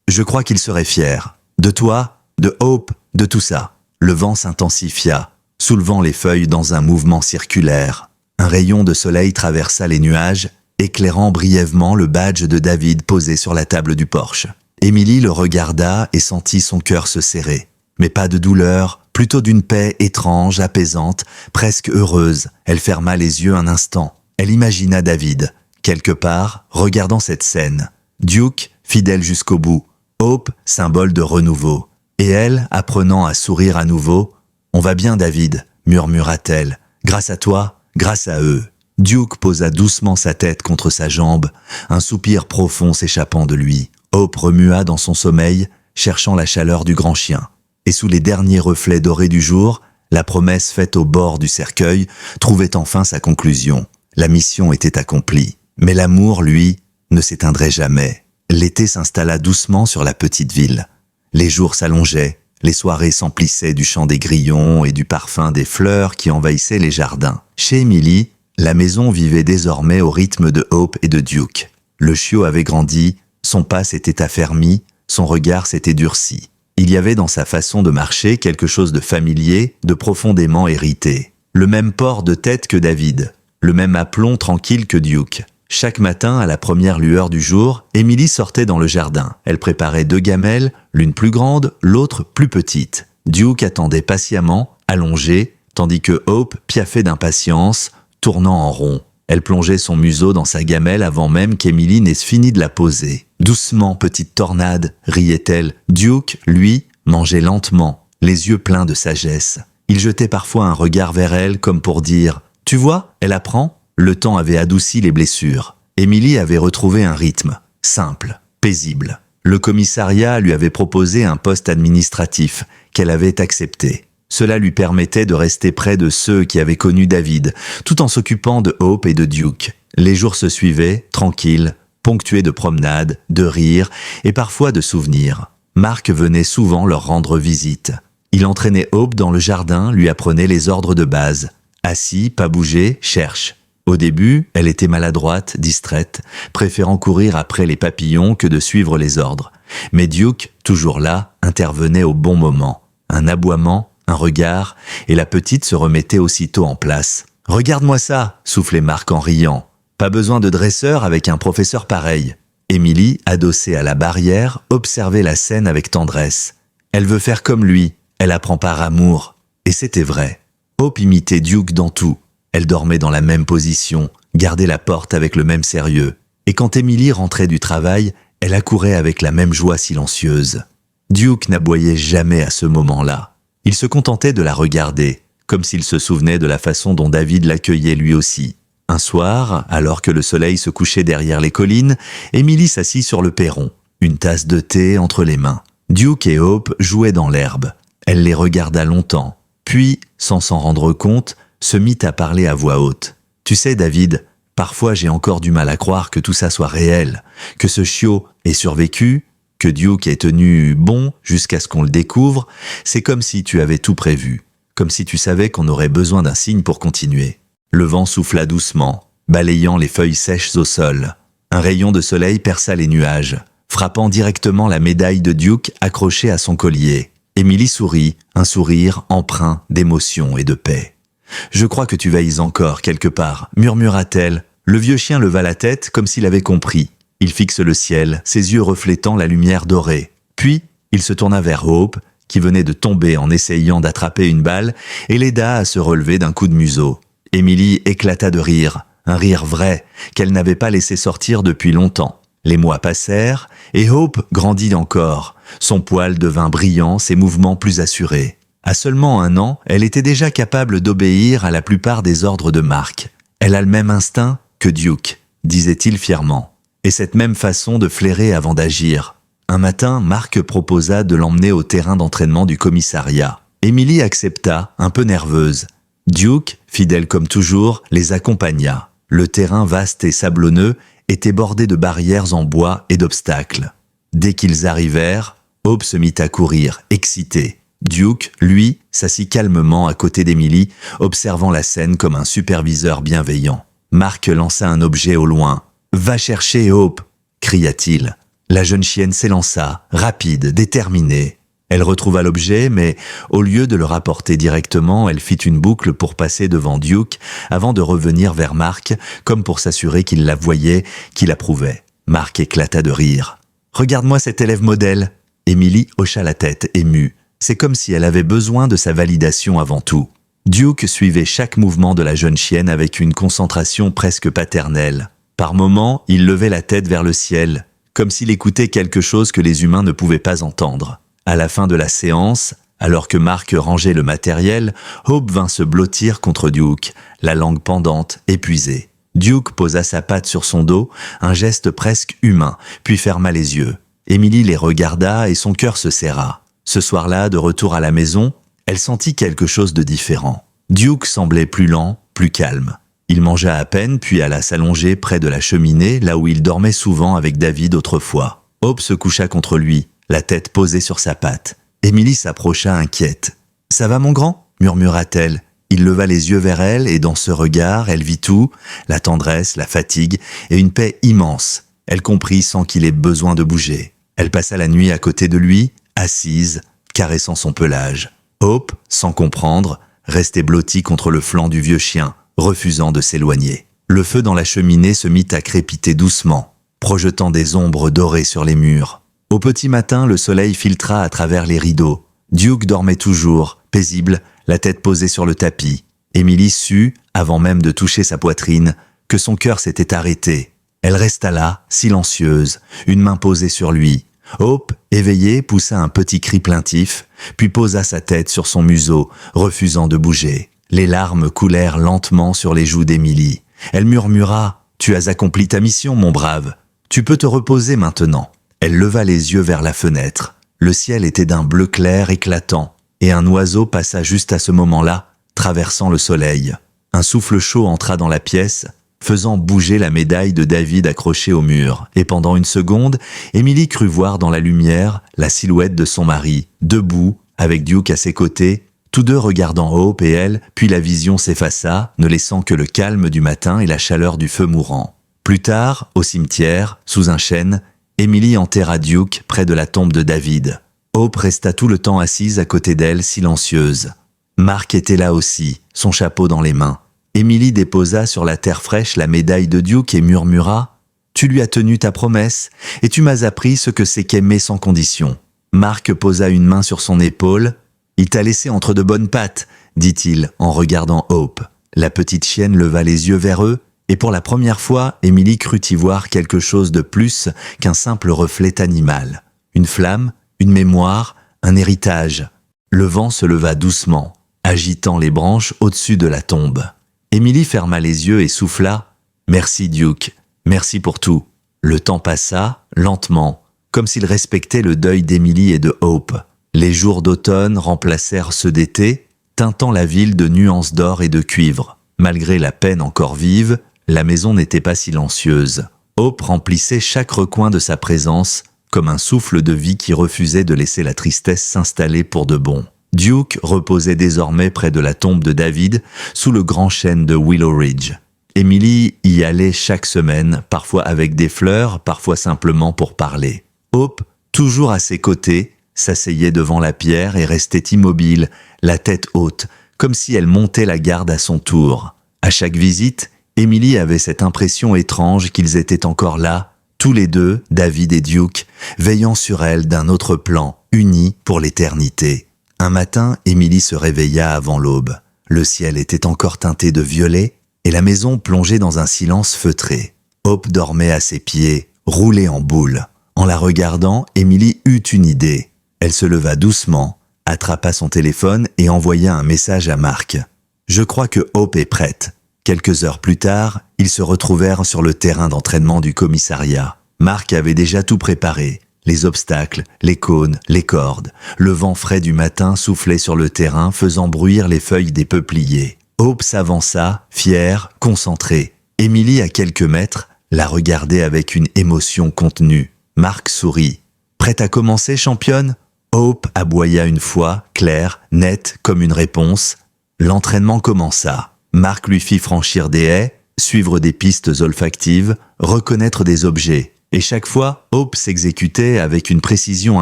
S1: je crois qu'il serait fier. De toi, de Hope, de tout ça. » Le vent s'intensifia, soulevant les feuilles dans un mouvement circulaire. Un rayon de soleil traversa les nuages, éclairant brièvement le badge de David posé sur la table du porche. Emily le regarda et sentit son cœur se serrer. Mais pas de douleur, plutôt d'une paix étrange, apaisante, presque heureuse. Elle ferma les yeux un instant. Elle imagina David, quelque part, regardant cette scène. Duke, fidèle jusqu'au bout. Hope, symbole de renouveau. Et elle, apprenant à sourire à nouveau. « On va bien, David », murmura-t-elle. « Grâce à toi, grâce à eux. » Duke posa doucement sa tête contre sa jambe, un soupir profond s'échappant de lui. Hope remua dans son sommeil, cherchant la chaleur du grand chien. Et sous les derniers reflets dorés du jour, la promesse faite au bord du cercueil trouvait enfin sa conclusion. La mission était accomplie. Mais l'amour, lui, ne s'éteindrait jamais. L'été s'installa doucement sur la petite ville. Les jours s'allongeaient, les soirées s'emplissaient du chant des grillons et du parfum des fleurs qui envahissaient les jardins. Chez Emily, la maison vivait désormais au rythme de Hope et de Duke. Le chiot avait grandi, son pas s'était affermi, son regard s'était durci. Il y avait dans sa façon de marcher quelque chose de familier, de profondément hérité. Le même port de tête que David, le même aplomb tranquille que Duke. Chaque matin, à la première lueur du jour, Emily sortait dans le jardin. Elle préparait 2 gamelles, l'une plus grande, l'autre plus petite. Duke attendait patiemment, allongé, tandis que Hope piaffait d'impatience, tournant en rond. Elle plongeait son museau dans sa gamelle avant même qu'Emily n'ait fini de la poser. « Doucement, petite tornade !» riait-elle. Duke, lui, mangeait lentement, les yeux pleins de sagesse. Il jetait parfois un regard vers elle comme pour dire « Tu vois, elle apprend ?» Le temps avait adouci les blessures. Emily avait retrouvé un rythme, simple, paisible. Le commissariat lui avait proposé un poste administratif qu'elle avait accepté. Cela lui permettait de rester près de ceux qui avaient connu David, tout en s'occupant de Hope et de Duke. Les jours se suivaient, tranquilles, ponctués de promenades, de rires et parfois de souvenirs. Mark venait souvent leur rendre visite. Il entraînait Hope dans le jardin, lui apprenait les ordres de base. Assis, pas bouger, cherche. Au début, elle était maladroite, distraite, préférant courir après les papillons que de suivre les ordres. Mais Duke, toujours là, intervenait au bon moment. Un aboiement, un regard, et la petite se remettait aussitôt en place. « Regarde-moi ça !» soufflait Mark en riant. « Pas besoin de dresseur avec un professeur pareil. » Emily, adossée à la barrière, observait la scène avec tendresse. Elle veut faire comme lui, elle apprend par amour. Et c'était vrai. Hope imitait Duke dans tout. Elle dormait dans la même position, gardait la porte avec le même sérieux. Et quand Emily rentrait du travail, elle accourait avec la même joie silencieuse. Duke n'aboyait jamais à ce moment-là. Il se contentait de la regarder, comme s'il se souvenait de la façon dont David l'accueillait lui aussi. Un soir, alors que le soleil se couchait derrière les collines, Emily s'assit sur le perron, une tasse de thé entre les mains. Duke et Hope jouaient dans l'herbe. Elle les regarda longtemps, puis, sans s'en rendre compte, se mit à parler à voix haute. « Tu sais, David, parfois j'ai encore du mal à croire que tout ça soit réel, que ce chiot ait survécu, que Duke ait tenu bon jusqu'à ce qu'on le découvre. C'est comme si tu avais tout prévu, comme si tu savais qu'on aurait besoin d'un signe pour continuer. » Le vent souffla doucement, balayant les feuilles sèches au sol. Un rayon de soleil perça les nuages, frappant directement la médaille de Duke accrochée à son collier. Emily sourit, un sourire empreint d'émotion et de paix. « Je crois que tu veilles encore quelque part, » murmura-t-elle. Le vieux chien leva la tête comme s'il avait compris. Il fixe le ciel, ses yeux reflétant la lumière dorée. Puis, il se tourna vers Hope, qui venait de tomber en essayant d'attraper une balle, et l'aida à se relever d'un coup de museau. Emily éclata de rire, un rire vrai, qu'elle n'avait pas laissé sortir depuis longtemps. Les mois passèrent, et Hope grandit encore. Son poil devint brillant, ses mouvements plus assurés. À seulement 1 an, elle était déjà capable d'obéir à la plupart des ordres de Mark. Elle a le même instinct que Duke, disait-il fièrement, et cette même façon de flairer avant d'agir. Un matin, Mark proposa de l'emmener au terrain d'entraînement du commissariat. Emily accepta, un peu nerveuse. Duke, fidèle comme toujours, les accompagna. Le terrain vaste et sablonneux était bordé de barrières en bois et d'obstacles. Dès qu'ils arrivèrent, Hope se mit à courir, excitée. Duke, lui, s'assit calmement à côté d'Emily, observant la scène comme un superviseur bienveillant. Mark lança un objet au loin. « Va chercher Hope !» cria-t-il. La jeune chienne s'élança, rapide, déterminée. Elle retrouva l'objet, mais au lieu de le rapporter directement, elle fit une boucle pour passer devant Duke avant de revenir vers Mark, comme pour s'assurer qu'il la voyait, qu'il approuvait. Mark éclata de rire. « Regarde-moi cet élève modèle !» Emily hocha la tête, émue. C'est comme si elle avait besoin de sa validation avant tout. Duke suivait chaque mouvement de la jeune chienne avec une concentration presque paternelle. Par moments, il levait la tête vers le ciel, comme s'il écoutait quelque chose que les humains ne pouvaient pas entendre. À la fin de la séance, alors que Mark rangeait le matériel, Hope vint se blottir contre Duke, la langue pendante, épuisée. Duke posa sa patte sur son dos, un geste presque humain, puis ferma les yeux. Emily les regarda et son cœur se serra. Ce soir-là, de retour à la maison, elle sentit quelque chose de différent. Duke semblait plus lent, plus calme. Il mangea à peine, puis alla s'allonger près de la cheminée, là où il dormait souvent avec David autrefois. Hope se coucha contre lui, la tête posée sur sa patte. Emily s'approcha inquiète. « Ça va, mon grand ?» murmura-t-elle. Il leva les yeux vers elle, et dans ce regard, elle vit tout, la tendresse, la fatigue, et une paix immense. Elle comprit sans qu'il ait besoin de bouger. Elle passa la nuit à côté de lui, assise, caressant son pelage. Hope, sans comprendre, restait blottie contre le flanc du vieux chien, refusant de s'éloigner. Le feu dans la cheminée se mit à crépiter doucement, projetant des ombres dorées sur les murs. Au petit matin, le soleil filtra à travers les rideaux. Duke dormait toujours, paisible, la tête posée sur le tapis. Emily sut, avant même de toucher sa poitrine, que son cœur s'était arrêté. Elle resta là, silencieuse, une main posée sur lui. Hope, éveillée, poussa un petit cri plaintif, puis posa sa tête sur son museau, refusant de bouger. Les larmes coulèrent lentement sur les joues d'Émilie. Elle murmura « Tu as accompli ta mission, mon brave. Tu peux te reposer maintenant. » Elle leva les yeux vers la fenêtre. Le ciel était d'un bleu clair éclatant, et un oiseau passa juste à ce moment-là, traversant le soleil. Un souffle chaud entra dans la pièce, faisant bouger la médaille de David accrochée au mur. Et pendant une seconde, Émilie crut voir dans la lumière la silhouette de son mari, debout, avec Duke à ses côtés, tous deux regardant Hope et elle, puis la vision s'effaça, ne laissant que le calme du matin et la chaleur du feu mourant. Plus tard, au cimetière, sous un chêne, Émilie enterra Duke près de la tombe de David. Hope resta tout le temps assise à côté d'elle, silencieuse. Mark était là aussi, son chapeau dans les mains. Émilie déposa sur la terre fraîche la médaille de Duke et murmura « Tu lui as tenu ta promesse, et tu m'as appris ce que c'est qu'aimer sans condition. » Mark posa une main sur son épaule. « Il t'a laissé entre de bonnes pattes, » dit-il en regardant Hope. La petite chienne leva les yeux vers eux, et pour la première fois, Émilie crut y voir quelque chose de plus qu'un simple reflet animal. Une flamme, une mémoire, un héritage. Le vent se leva doucement, agitant les branches au-dessus de la tombe. Émilie ferma les yeux et souffla « Merci Duke, merci pour tout ». Le temps passa, lentement, comme s'il respectait le deuil d'Émilie et de Hope. Les jours d'automne remplacèrent ceux d'été, teintant la ville de nuances d'or et de cuivre. Malgré la peine encore vive, la maison n'était pas silencieuse. Hope remplissait chaque recoin de sa présence, comme un souffle de vie qui refusait de laisser la tristesse s'installer pour de bon. Duke reposait désormais près de la tombe de David, sous le grand chêne de Willow Ridge. Émilie y allait chaque semaine, parfois avec des fleurs, parfois simplement pour parler. Hope, toujours à ses côtés, s'asseyait devant la pierre et restait immobile, la tête haute, comme si elle montait la garde à son tour. À chaque visite, Émilie avait cette impression étrange qu'ils étaient encore là, tous les deux, David et Duke, veillant sur elle d'un autre plan, unis pour l'éternité. Un matin, Émilie se réveilla avant l'aube. Le ciel était encore teinté de violet et la maison plongeait dans un silence feutré. Hope dormait à ses pieds, roulée en boule. En la regardant, Émilie eut une idée. Elle se leva doucement, attrapa son téléphone et envoya un message à Mark. « Je crois que Hope est prête. » Quelques heures plus tard, ils se retrouvèrent sur le terrain d'entraînement du commissariat. Mark avait déjà tout préparé. Les obstacles, les cônes, les cordes. Le vent frais du matin soufflait sur le terrain, faisant bruire les feuilles des peupliers. Hope s'avança, fière, concentrée. Émilie, à quelques mètres, la regardait avec une émotion contenue. Mark sourit. « Prête à commencer, championne ?» Hope aboya une fois, claire, nette comme une réponse. L'entraînement commença. Mark lui fit franchir des haies, suivre des pistes olfactives, reconnaître des objets. Et chaque fois, Hope s'exécutait avec une précision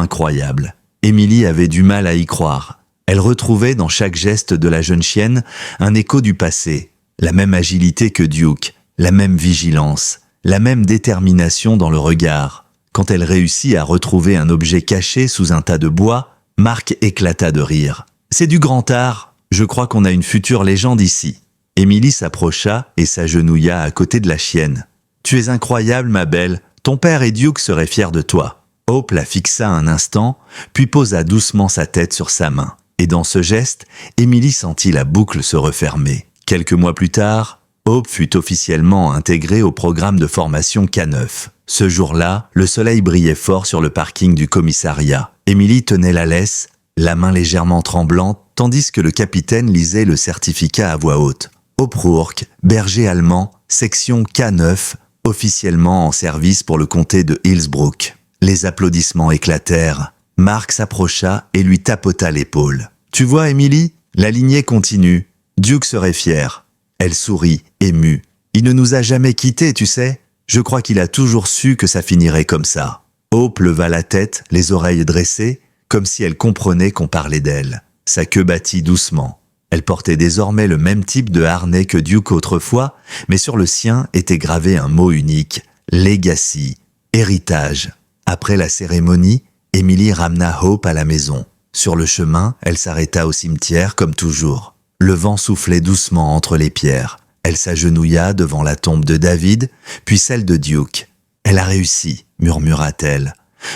S1: incroyable. Émilie avait du mal à y croire. Elle retrouvait dans chaque geste de la jeune chienne un écho du passé, la même agilité que Duke, la même vigilance, la même détermination dans le regard. Quand elle réussit à retrouver un objet caché sous un tas de bois, Mark éclata de rire. « C'est du grand art, je crois qu'on a une future légende ici. » Émilie s'approcha et s'agenouilla à côté de la chienne. « Tu es incroyable, ma belle. Ton père et Duke seraient fiers de toi. » Hope la fixa un instant, puis posa doucement sa tête sur sa main. Et dans ce geste, Émilie sentit la boucle se refermer. Quelques mois plus tard, Hope fut officiellement intégrée au programme de formation K9. Ce jour-là, le soleil brillait fort sur le parking du commissariat. Émilie tenait la laisse, la main légèrement tremblante, tandis que le capitaine lisait le certificat à voix haute. Hope Rourke, berger allemand, section K9, officiellement en service pour le comté de Hillsbrook. Les applaudissements éclatèrent. Mark s'approcha et lui tapota l'épaule. « Tu vois, Émilie, la lignée continue. Duke serait fier. » Elle sourit, émue. « Il ne nous a jamais quittés, tu sais. Je crois qu'il a toujours su que ça finirait comme ça. » Hope leva la tête, les oreilles dressées, comme si elle comprenait qu'on parlait d'elle. Sa queue battit doucement. Elle portait désormais le même type de harnais que Duke autrefois, mais sur le sien était gravé un mot unique, « Legacy », héritage. Après la cérémonie, Émilie ramena Hope à la maison. Sur le chemin, elle s'arrêta au cimetière comme toujours. Le vent soufflait doucement entre les pierres. Elle s'agenouilla devant la tombe de David, puis celle de Duke. « Elle a réussi, murmura-t-elle.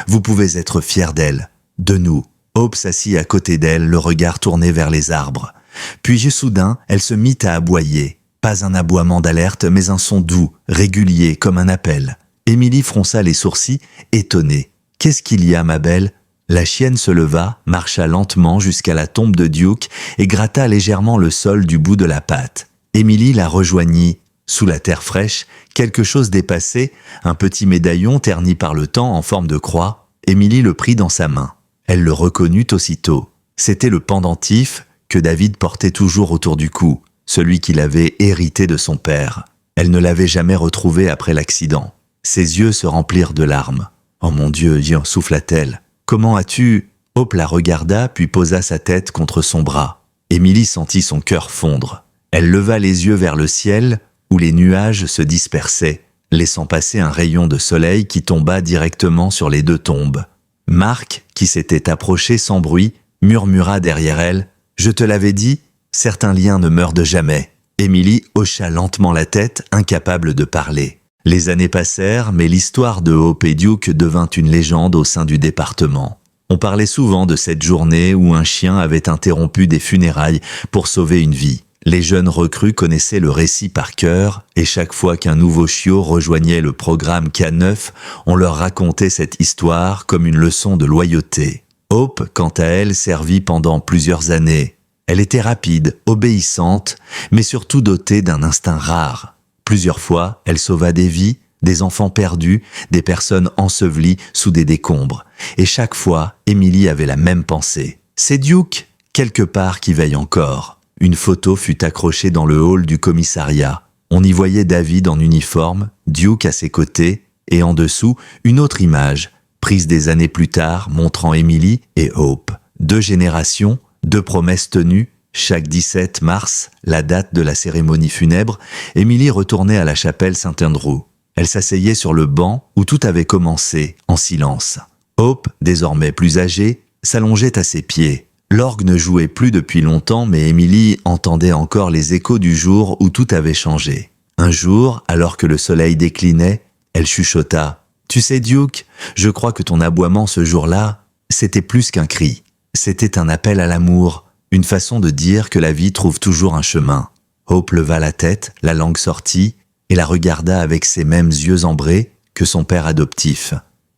S1: Vous pouvez être fiers d'elle, de nous. » Hope s'assit à côté d'elle, le regard tourné vers les arbres. Puis soudain, elle se mit à aboyer. Pas un aboiement d'alerte, mais un son doux, régulier, comme un appel. Émilie fronça les sourcils, étonnée. « Qu'est-ce qu'il y a, ma belle ?» La chienne se leva, marcha lentement jusqu'à la tombe de Duke et gratta légèrement le sol du bout de la patte. Émilie la rejoignit. Sous la terre fraîche, quelque chose dépassait, un petit médaillon terni par le temps en forme de croix. Émilie le prit dans sa main. Elle le reconnut aussitôt. C'était le pendentif que David portait toujours autour du cou, celui qu'il avait hérité de son père. Elle ne l'avait jamais retrouvé après l'accident. Ses yeux se remplirent de larmes. « Oh mon Dieu !» souffla-t-elle. « Comment as-tu » Hope la regarda puis posa sa tête contre son bras. Émilie sentit son cœur fondre. Elle leva les yeux vers le ciel où les nuages se dispersaient, laissant passer un rayon de soleil qui tomba directement sur les deux tombes. Marc, qui s'était approché sans bruit, murmura derrière elle « Je te l'avais dit, certains liens ne meurent de jamais. » Émilie hocha lentement la tête, incapable de parler. Les années passèrent, mais l'histoire de Hope et Duke devint une légende au sein du département. On parlait souvent de cette journée où un chien avait interrompu des funérailles pour sauver une vie. Les jeunes recrues connaissaient le récit par cœur, et chaque fois qu'un nouveau chiot rejoignait le programme K9, on leur racontait cette histoire comme une leçon de loyauté. Hope, quant à elle, servit pendant plusieurs années. Elle était rapide, obéissante, mais surtout dotée d'un instinct rare. Plusieurs fois, elle sauva des vies, des enfants perdus, des personnes ensevelies sous des décombres. Et chaque fois, Émilie avait la même pensée. C'est Duke, quelque part, qui veille encore. Une photo fut accrochée dans le hall du commissariat. On y voyait David en uniforme, Duke à ses côtés, et en dessous, une autre image, prise des années plus tard, montrant Émilie et Hope. 2 générations, 2 promesses tenues. Chaque 17 mars, la date de la cérémonie funèbre, Émilie retournait à la chapelle Saint-Andrew. Elle s'asseyait sur le banc où tout avait commencé, en silence. Hope, désormais plus âgée, s'allongeait à ses pieds. L'orgue ne jouait plus depuis longtemps, mais Émilie entendait encore les échos du jour où tout avait changé. Un jour, alors que le soleil déclinait, elle chuchota. « Tu sais, Duke, je crois que ton aboiement ce jour-là, c'était plus qu'un cri. C'était un appel à l'amour, une façon de dire que la vie trouve toujours un chemin. » Hope leva la tête, la langue sortie, et la regarda avec ses mêmes yeux ambrés que son père adoptif.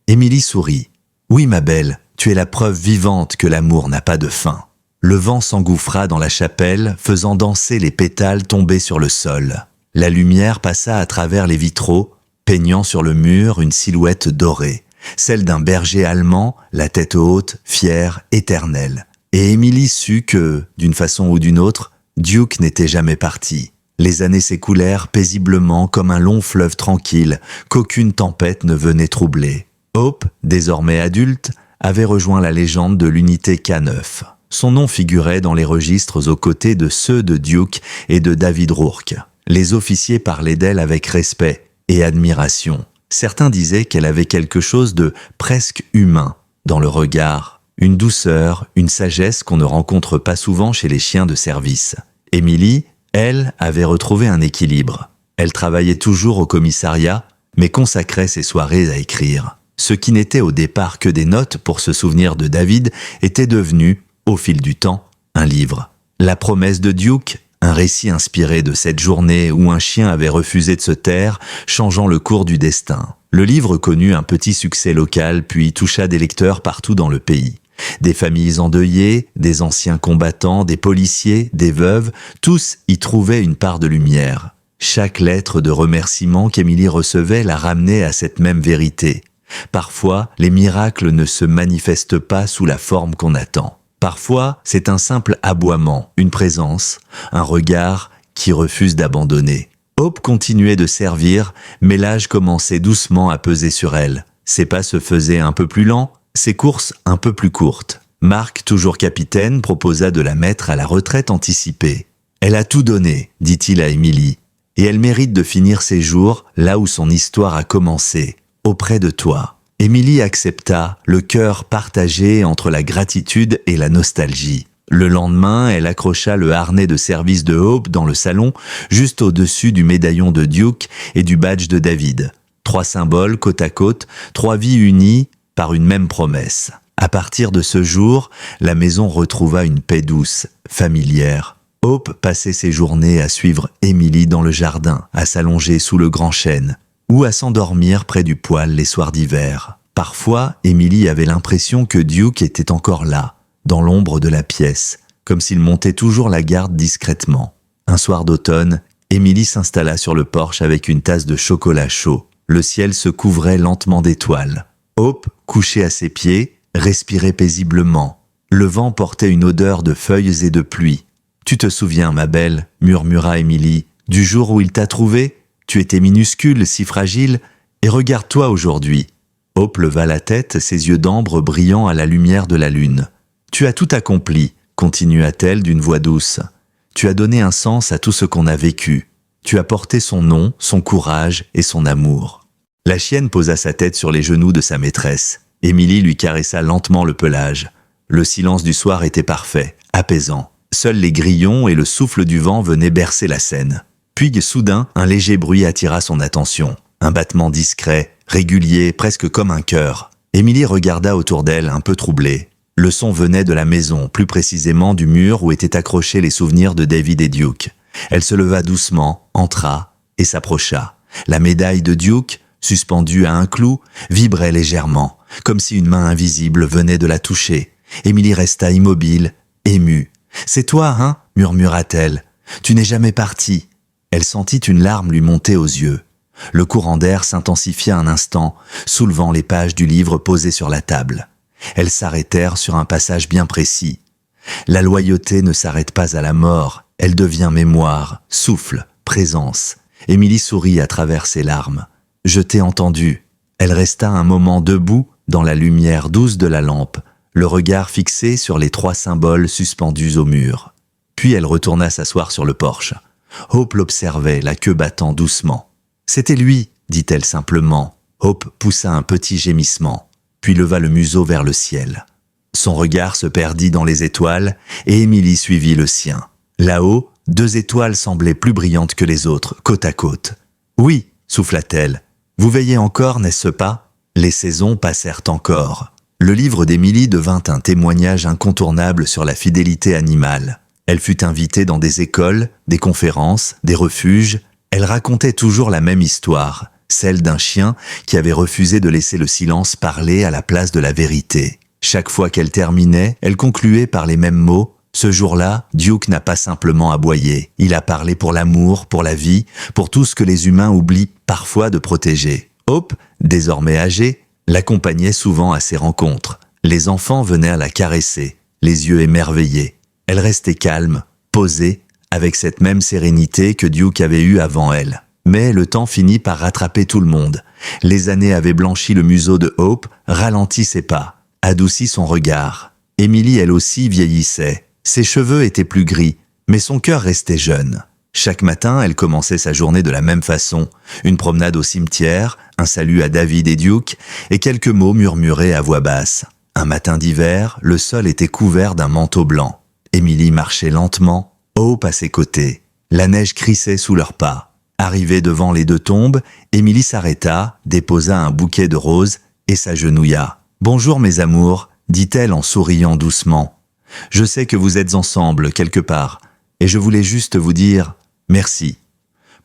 S1: Émilie sourit. « Oui, ma belle, tu es la preuve vivante que l'amour n'a pas de fin. » Le vent s'engouffra dans la chapelle, faisant danser les pétales tombés sur le sol. La lumière passa à travers les vitraux, peignant sur le mur une silhouette dorée, celle d'un berger allemand, la tête haute, fière, éternelle. Et Émilie sut que, d'une façon ou d'une autre, Duke n'était jamais parti. Les années s'écoulèrent paisiblement comme un long fleuve tranquille qu'aucune tempête ne venait troubler. Hope, désormais adulte, avait rejoint la légende de l'unité K9. Son nom figurait dans les registres aux côtés de ceux de Duke et de David Rourke. Les officiers parlaient d'elle avec respect et admiration. Certains disaient qu'elle avait quelque chose de presque humain dans le regard, une douceur, une sagesse qu'on ne rencontre pas souvent chez les chiens de service. Émilie, elle, avait retrouvé un équilibre. Elle travaillait toujours au commissariat, mais consacrait ses soirées à écrire. Ce qui n'était au départ que des notes pour se souvenir de David était devenu, au fil du temps, un livre. La promesse de Duke, un récit inspiré de cette journée où un chien avait refusé de se taire, changeant le cours du destin. Le livre connut un petit succès local puis toucha des lecteurs partout dans le pays. Des familles endeuillées, des anciens combattants, des policiers, des veuves, tous y trouvaient une part de lumière. Chaque lettre de remerciement qu'Émilie recevait la ramenait à cette même vérité. Parfois, les miracles ne se manifestent pas sous la forme qu'on attend. Parfois, c'est un simple aboiement, une présence, un regard qui refuse d'abandonner. Hope continuait de servir, mais l'âge commençait doucement à peser sur elle. Ses pas se faisaient un peu plus lents, ses courses un peu plus courtes. Marc, toujours capitaine, proposa de la mettre à la retraite anticipée. « Elle a tout donné, dit-il à Émilie, et elle mérite de finir ses jours là où son histoire a commencé, auprès de toi. » Émilie accepta, le cœur partagé entre la gratitude et la nostalgie. Le lendemain, elle accrocha le harnais de service de Hope dans le salon, juste au-dessus du médaillon de Duke et du badge de David. 3 symboles côte à côte, 3 vies unies par une même promesse. À partir de ce jour, la maison retrouva une paix douce, familière. Hope passait ses journées à suivre Emily dans le jardin, à s'allonger sous le grand chêne, ou à s'endormir près du poêle les soirs d'hiver. Parfois, Emily avait l'impression que Duke était encore là, dans l'ombre de la pièce, comme s'il montait toujours la garde discrètement. Un soir d'automne, Emily s'installa sur le porche avec une tasse de chocolat chaud. Le ciel se couvrait lentement d'étoiles. Hope, couchée à ses pieds, respirait paisiblement. Le vent portait une odeur de feuilles et de pluie. « Tu te souviens, ma belle, murmura Emily, du jour où il t'a trouvée? Tu étais minuscule, si fragile, et regarde-toi aujourd'hui. » Hope leva la tête, ses yeux d'ambre brillant à la lumière de la lune. « Tu as tout accompli, continua-t-elle d'une voix douce. Tu as donné un sens à tout ce qu'on a vécu. Tu as porté son nom, son courage et son amour. » La chienne posa sa tête sur les genoux de sa maîtresse. Émilie lui caressa lentement le pelage. Le silence du soir était parfait, apaisant. Seuls les grillons et le souffle du vent venaient bercer la scène. Puis, soudain, un léger bruit attira son attention. Un battement discret, régulier, presque comme un cœur. Émilie regarda autour d'elle, un peu troublée. Le son venait de la maison, plus précisément du mur où étaient accrochés les souvenirs de David et Duke. Elle se leva doucement, entra et s'approcha. La médaille de Duke, suspendue à un clou, vibrait légèrement, comme si une main invisible venait de la toucher. Émilie resta immobile, émue. « C'est toi, hein ?» murmura-t-elle. « Tu n'es jamais parti. » Elle sentit une larme lui monter aux yeux. Le courant d'air s'intensifia un instant, soulevant les pages du livre posé sur la table. Elles s'arrêtèrent sur un passage bien précis. La loyauté ne s'arrête pas à la mort, elle devient mémoire, souffle, présence. Émilie sourit à travers ses larmes. « Je t'ai entendu. » Elle resta un moment debout dans la lumière douce de la lampe, le regard fixé sur les 3 symboles suspendus au mur. Puis elle retourna s'asseoir sur le porche. Hope l'observait, la queue battant doucement. « C'était lui, dit-elle simplement. » Hope poussa un petit gémissement, puis leva le museau vers le ciel. Son regard se perdit dans les étoiles et Émilie suivit le sien. Là-haut, 2 étoiles semblaient plus brillantes que les autres, côte à côte. « Oui, souffla-t-elle. Vous veillez encore, n'est-ce pas ? » Les saisons passèrent encore. Le livre d'Émilie devint un témoignage incontournable sur la fidélité animale. Elle fut invitée dans des écoles, des conférences, des refuges. Elle racontait toujours la même histoire, celle d'un chien qui avait refusé de laisser le silence parler à la place de la vérité. Chaque fois qu'elle terminait, elle concluait par les mêmes mots. Ce jour-là, Duke n'a pas simplement aboyé. Il a parlé pour l'amour, pour la vie, pour tout ce que les humains oublient parfois de protéger. Hope, désormais âgée, l'accompagnait souvent à ses rencontres. Les enfants venaient à la caresser, les yeux émerveillés. Elle restait calme, posée, avec cette même sérénité que Duke avait eue avant elle. Mais le temps finit par rattraper tout le monde. Les années avaient blanchi le museau de Hope, ralenti ses pas, adouci son regard. Émilie, elle aussi, vieillissait. Ses cheveux étaient plus gris, mais son cœur restait jeune. Chaque matin, elle commençait sa journée de la même façon. Une promenade au cimetière, un salut à David et Duke, et quelques mots murmurés à voix basse. Un matin d'hiver, le sol était couvert d'un manteau blanc. Émilie marchait lentement, Hope à ses côtés. La neige crissait sous leurs pas. Arrivée devant les 2 tombes, Émilie s'arrêta, déposa un bouquet de roses et s'agenouilla. « Bonjour mes amours », dit-elle en souriant doucement. « Je sais que vous êtes ensemble quelque part, et je voulais juste vous dire merci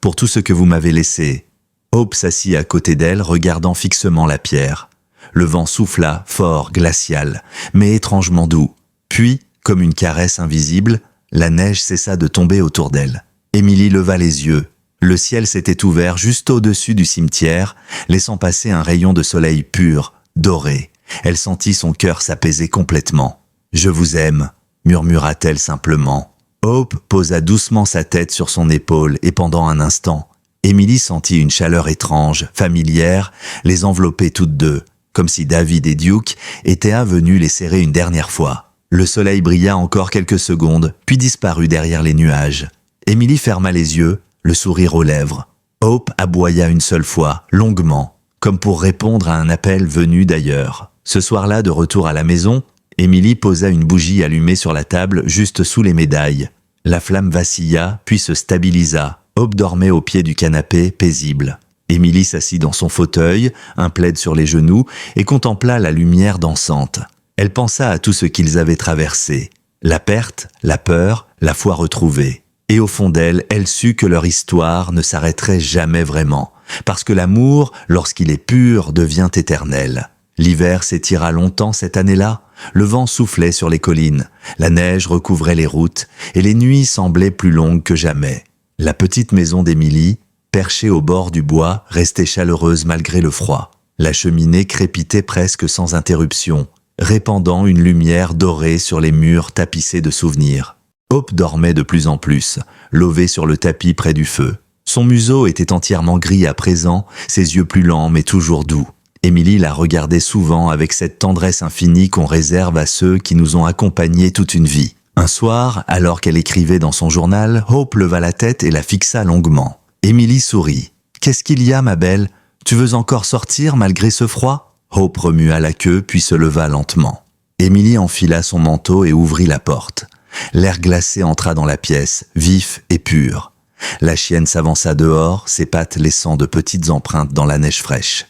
S1: pour tout ce que vous m'avez laissé. » Hope s'assit à côté d'elle, regardant fixement la pierre. Le vent souffla, fort, glacial, mais étrangement doux. Puis, comme une caresse invisible, la neige cessa de tomber autour d'elle. Émilie leva les yeux. Le ciel s'était ouvert juste au-dessus du cimetière, laissant passer un rayon de soleil pur, doré. Elle sentit son cœur s'apaiser complètement. « Je vous aime », murmura-t-elle simplement. Hope posa doucement sa tête sur son épaule et pendant un instant, Émilie sentit une chaleur étrange, familière, les envelopper toutes deux, comme si David et Duke étaient venus les serrer une dernière fois. Le soleil brilla encore quelques secondes, puis disparut derrière les nuages. Émilie ferma les yeux, le sourire aux lèvres. Hope aboya une seule fois, longuement, comme pour répondre à un appel venu d'ailleurs. Ce soir-là, de retour à la maison, Émilie posa une bougie allumée sur la table juste sous les médailles. La flamme vacilla, puis se stabilisa. Hope dormait au pied du canapé, paisible. Émilie s'assit dans son fauteuil, un plaid sur les genoux, et contempla la lumière dansante. Elle pensa à tout ce qu'ils avaient traversé. La perte, la peur, la foi retrouvée. Et au fond d'elle, elle sut que leur histoire ne s'arrêterait jamais vraiment, parce que l'amour, lorsqu'il est pur, devient éternel. L'hiver s'étira longtemps cette année-là. Le vent soufflait sur les collines, la neige recouvrait les routes, et les nuits semblaient plus longues que jamais. La petite maison d'Émilie, perchée au bord du bois, restait chaleureuse malgré le froid. La cheminée crépitait presque sans interruption, répandant une lumière dorée sur les murs tapissés de souvenirs. Hope dormait de plus en plus, lové sur le tapis près du feu. Son museau était entièrement gris à présent, ses yeux plus lents mais toujours doux. Émilie la regardait souvent avec cette tendresse infinie qu'on réserve à ceux qui nous ont accompagnés toute une vie. Un soir, alors qu'elle écrivait dans son journal, Hope leva la tête et la fixa longuement. Émilie sourit. « Qu'est-ce qu'il y a, ma belle? Tu veux encore sortir malgré ce froid ?» Hope remua la queue puis se leva lentement. Émilie enfila son manteau et ouvrit la porte. L'air glacé entra dans la pièce, vif et pur. La chienne s'avança dehors, ses pattes laissant de petites empreintes dans la neige fraîche.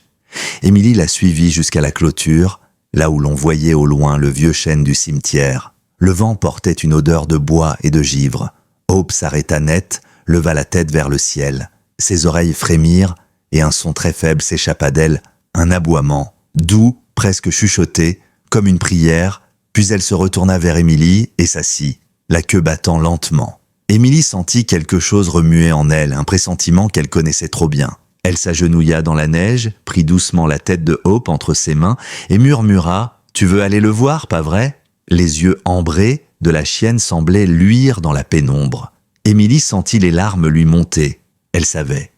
S1: Émilie la suivit jusqu'à la clôture, là où l'on voyait au loin le vieux chêne du cimetière. Le vent portait une odeur de bois et de givre. Hope s'arrêta net, leva la tête vers le ciel. Ses oreilles frémirent et un son très faible s'échappa d'elle, un aboiement, doux, presque chuchoté, comme une prière, puis elle se retourna vers Émilie et s'assit, la queue battant lentement. Émilie sentit quelque chose remuer en elle, un pressentiment qu'elle connaissait trop bien. Elle s'agenouilla dans la neige, prit doucement la tête de Hope entre ses mains et murmura « Tu veux aller le voir, pas vrai ?» Les yeux ambrés de la chienne semblaient luire dans la pénombre. Émilie sentit les larmes lui monter. Elle savait.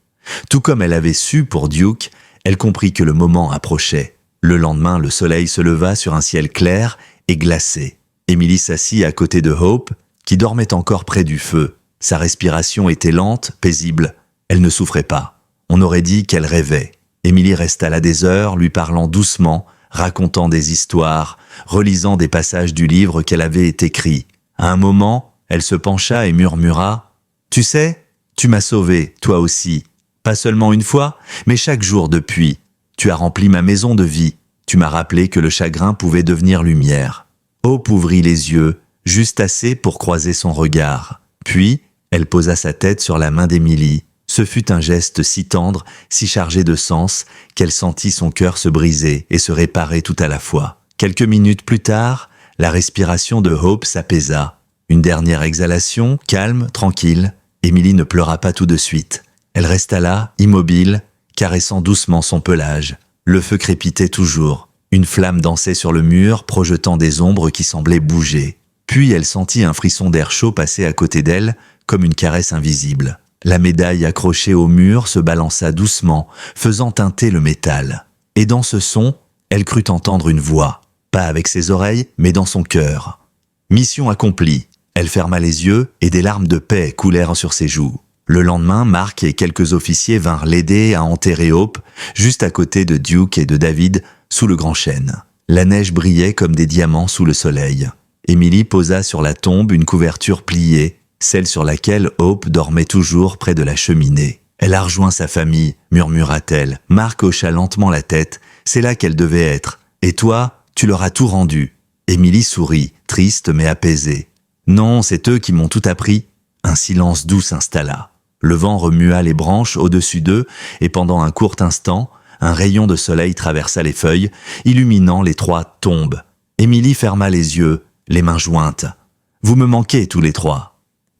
S1: Tout comme elle avait su pour Duke, elle comprit que le moment approchait. Le lendemain, le soleil se leva sur un ciel clair et glacé. Émilie s'assit à côté de Hope, qui dormait encore près du feu. Sa respiration était lente, paisible. Elle ne souffrait pas. On aurait dit qu'elle rêvait. Émilie resta là des heures, lui parlant doucement, racontant des histoires, relisant des passages du livre qu'elle avait écrit. À un moment, elle se pencha et murmura « Tu sais, tu m'as sauvé, toi aussi. Pas seulement une fois, mais chaque jour depuis. Tu as rempli ma maison de vie. Tu m'as rappelé que le chagrin pouvait devenir lumière. » Hope ouvrit les yeux, juste assez pour croiser son regard. Puis, elle posa sa tête sur la main d'Émilie. Ce fut un geste si tendre, si chargé de sens, qu'elle sentit son cœur se briser et se réparer tout à la fois. Quelques minutes plus tard, la respiration de Hope s'apaisa. Une dernière exhalation, calme, tranquille. Émilie ne pleura pas tout de suite. Elle resta là, immobile, caressant doucement son pelage. Le feu crépitait toujours. Une flamme dansait sur le mur, projetant des ombres qui semblaient bouger. Puis elle sentit un frisson d'air chaud passer à côté d'elle, comme une caresse invisible. La médaille accrochée au mur se balança doucement, faisant teinter le métal. Et dans ce son, elle crut entendre une voix, pas avec ses oreilles, mais dans son cœur. Mission accomplie. Elle ferma les yeux et des larmes de paix coulèrent sur ses joues. Le lendemain, Mark et quelques officiers vinrent l'aider à enterrer Hope, juste à côté de Duke et de David, sous le grand chêne. La neige brillait comme des diamants sous le soleil. Émilie posa sur la tombe une couverture pliée, celle sur laquelle Hope dormait toujours près de la cheminée. Elle a rejoint sa famille, murmura-t-elle. Mark hocha lentement la tête. C'est là qu'elle devait être. Et toi, tu leur as tout rendu. Émilie sourit, triste mais apaisée. Non, c'est eux qui m'ont tout appris. Un silence doux s'installa. Le vent remua les branches au-dessus d'eux et pendant un court instant, un rayon de soleil traversa les feuilles, illuminant les trois tombes. Émilie ferma les yeux, les mains jointes. Vous me manquez tous les trois.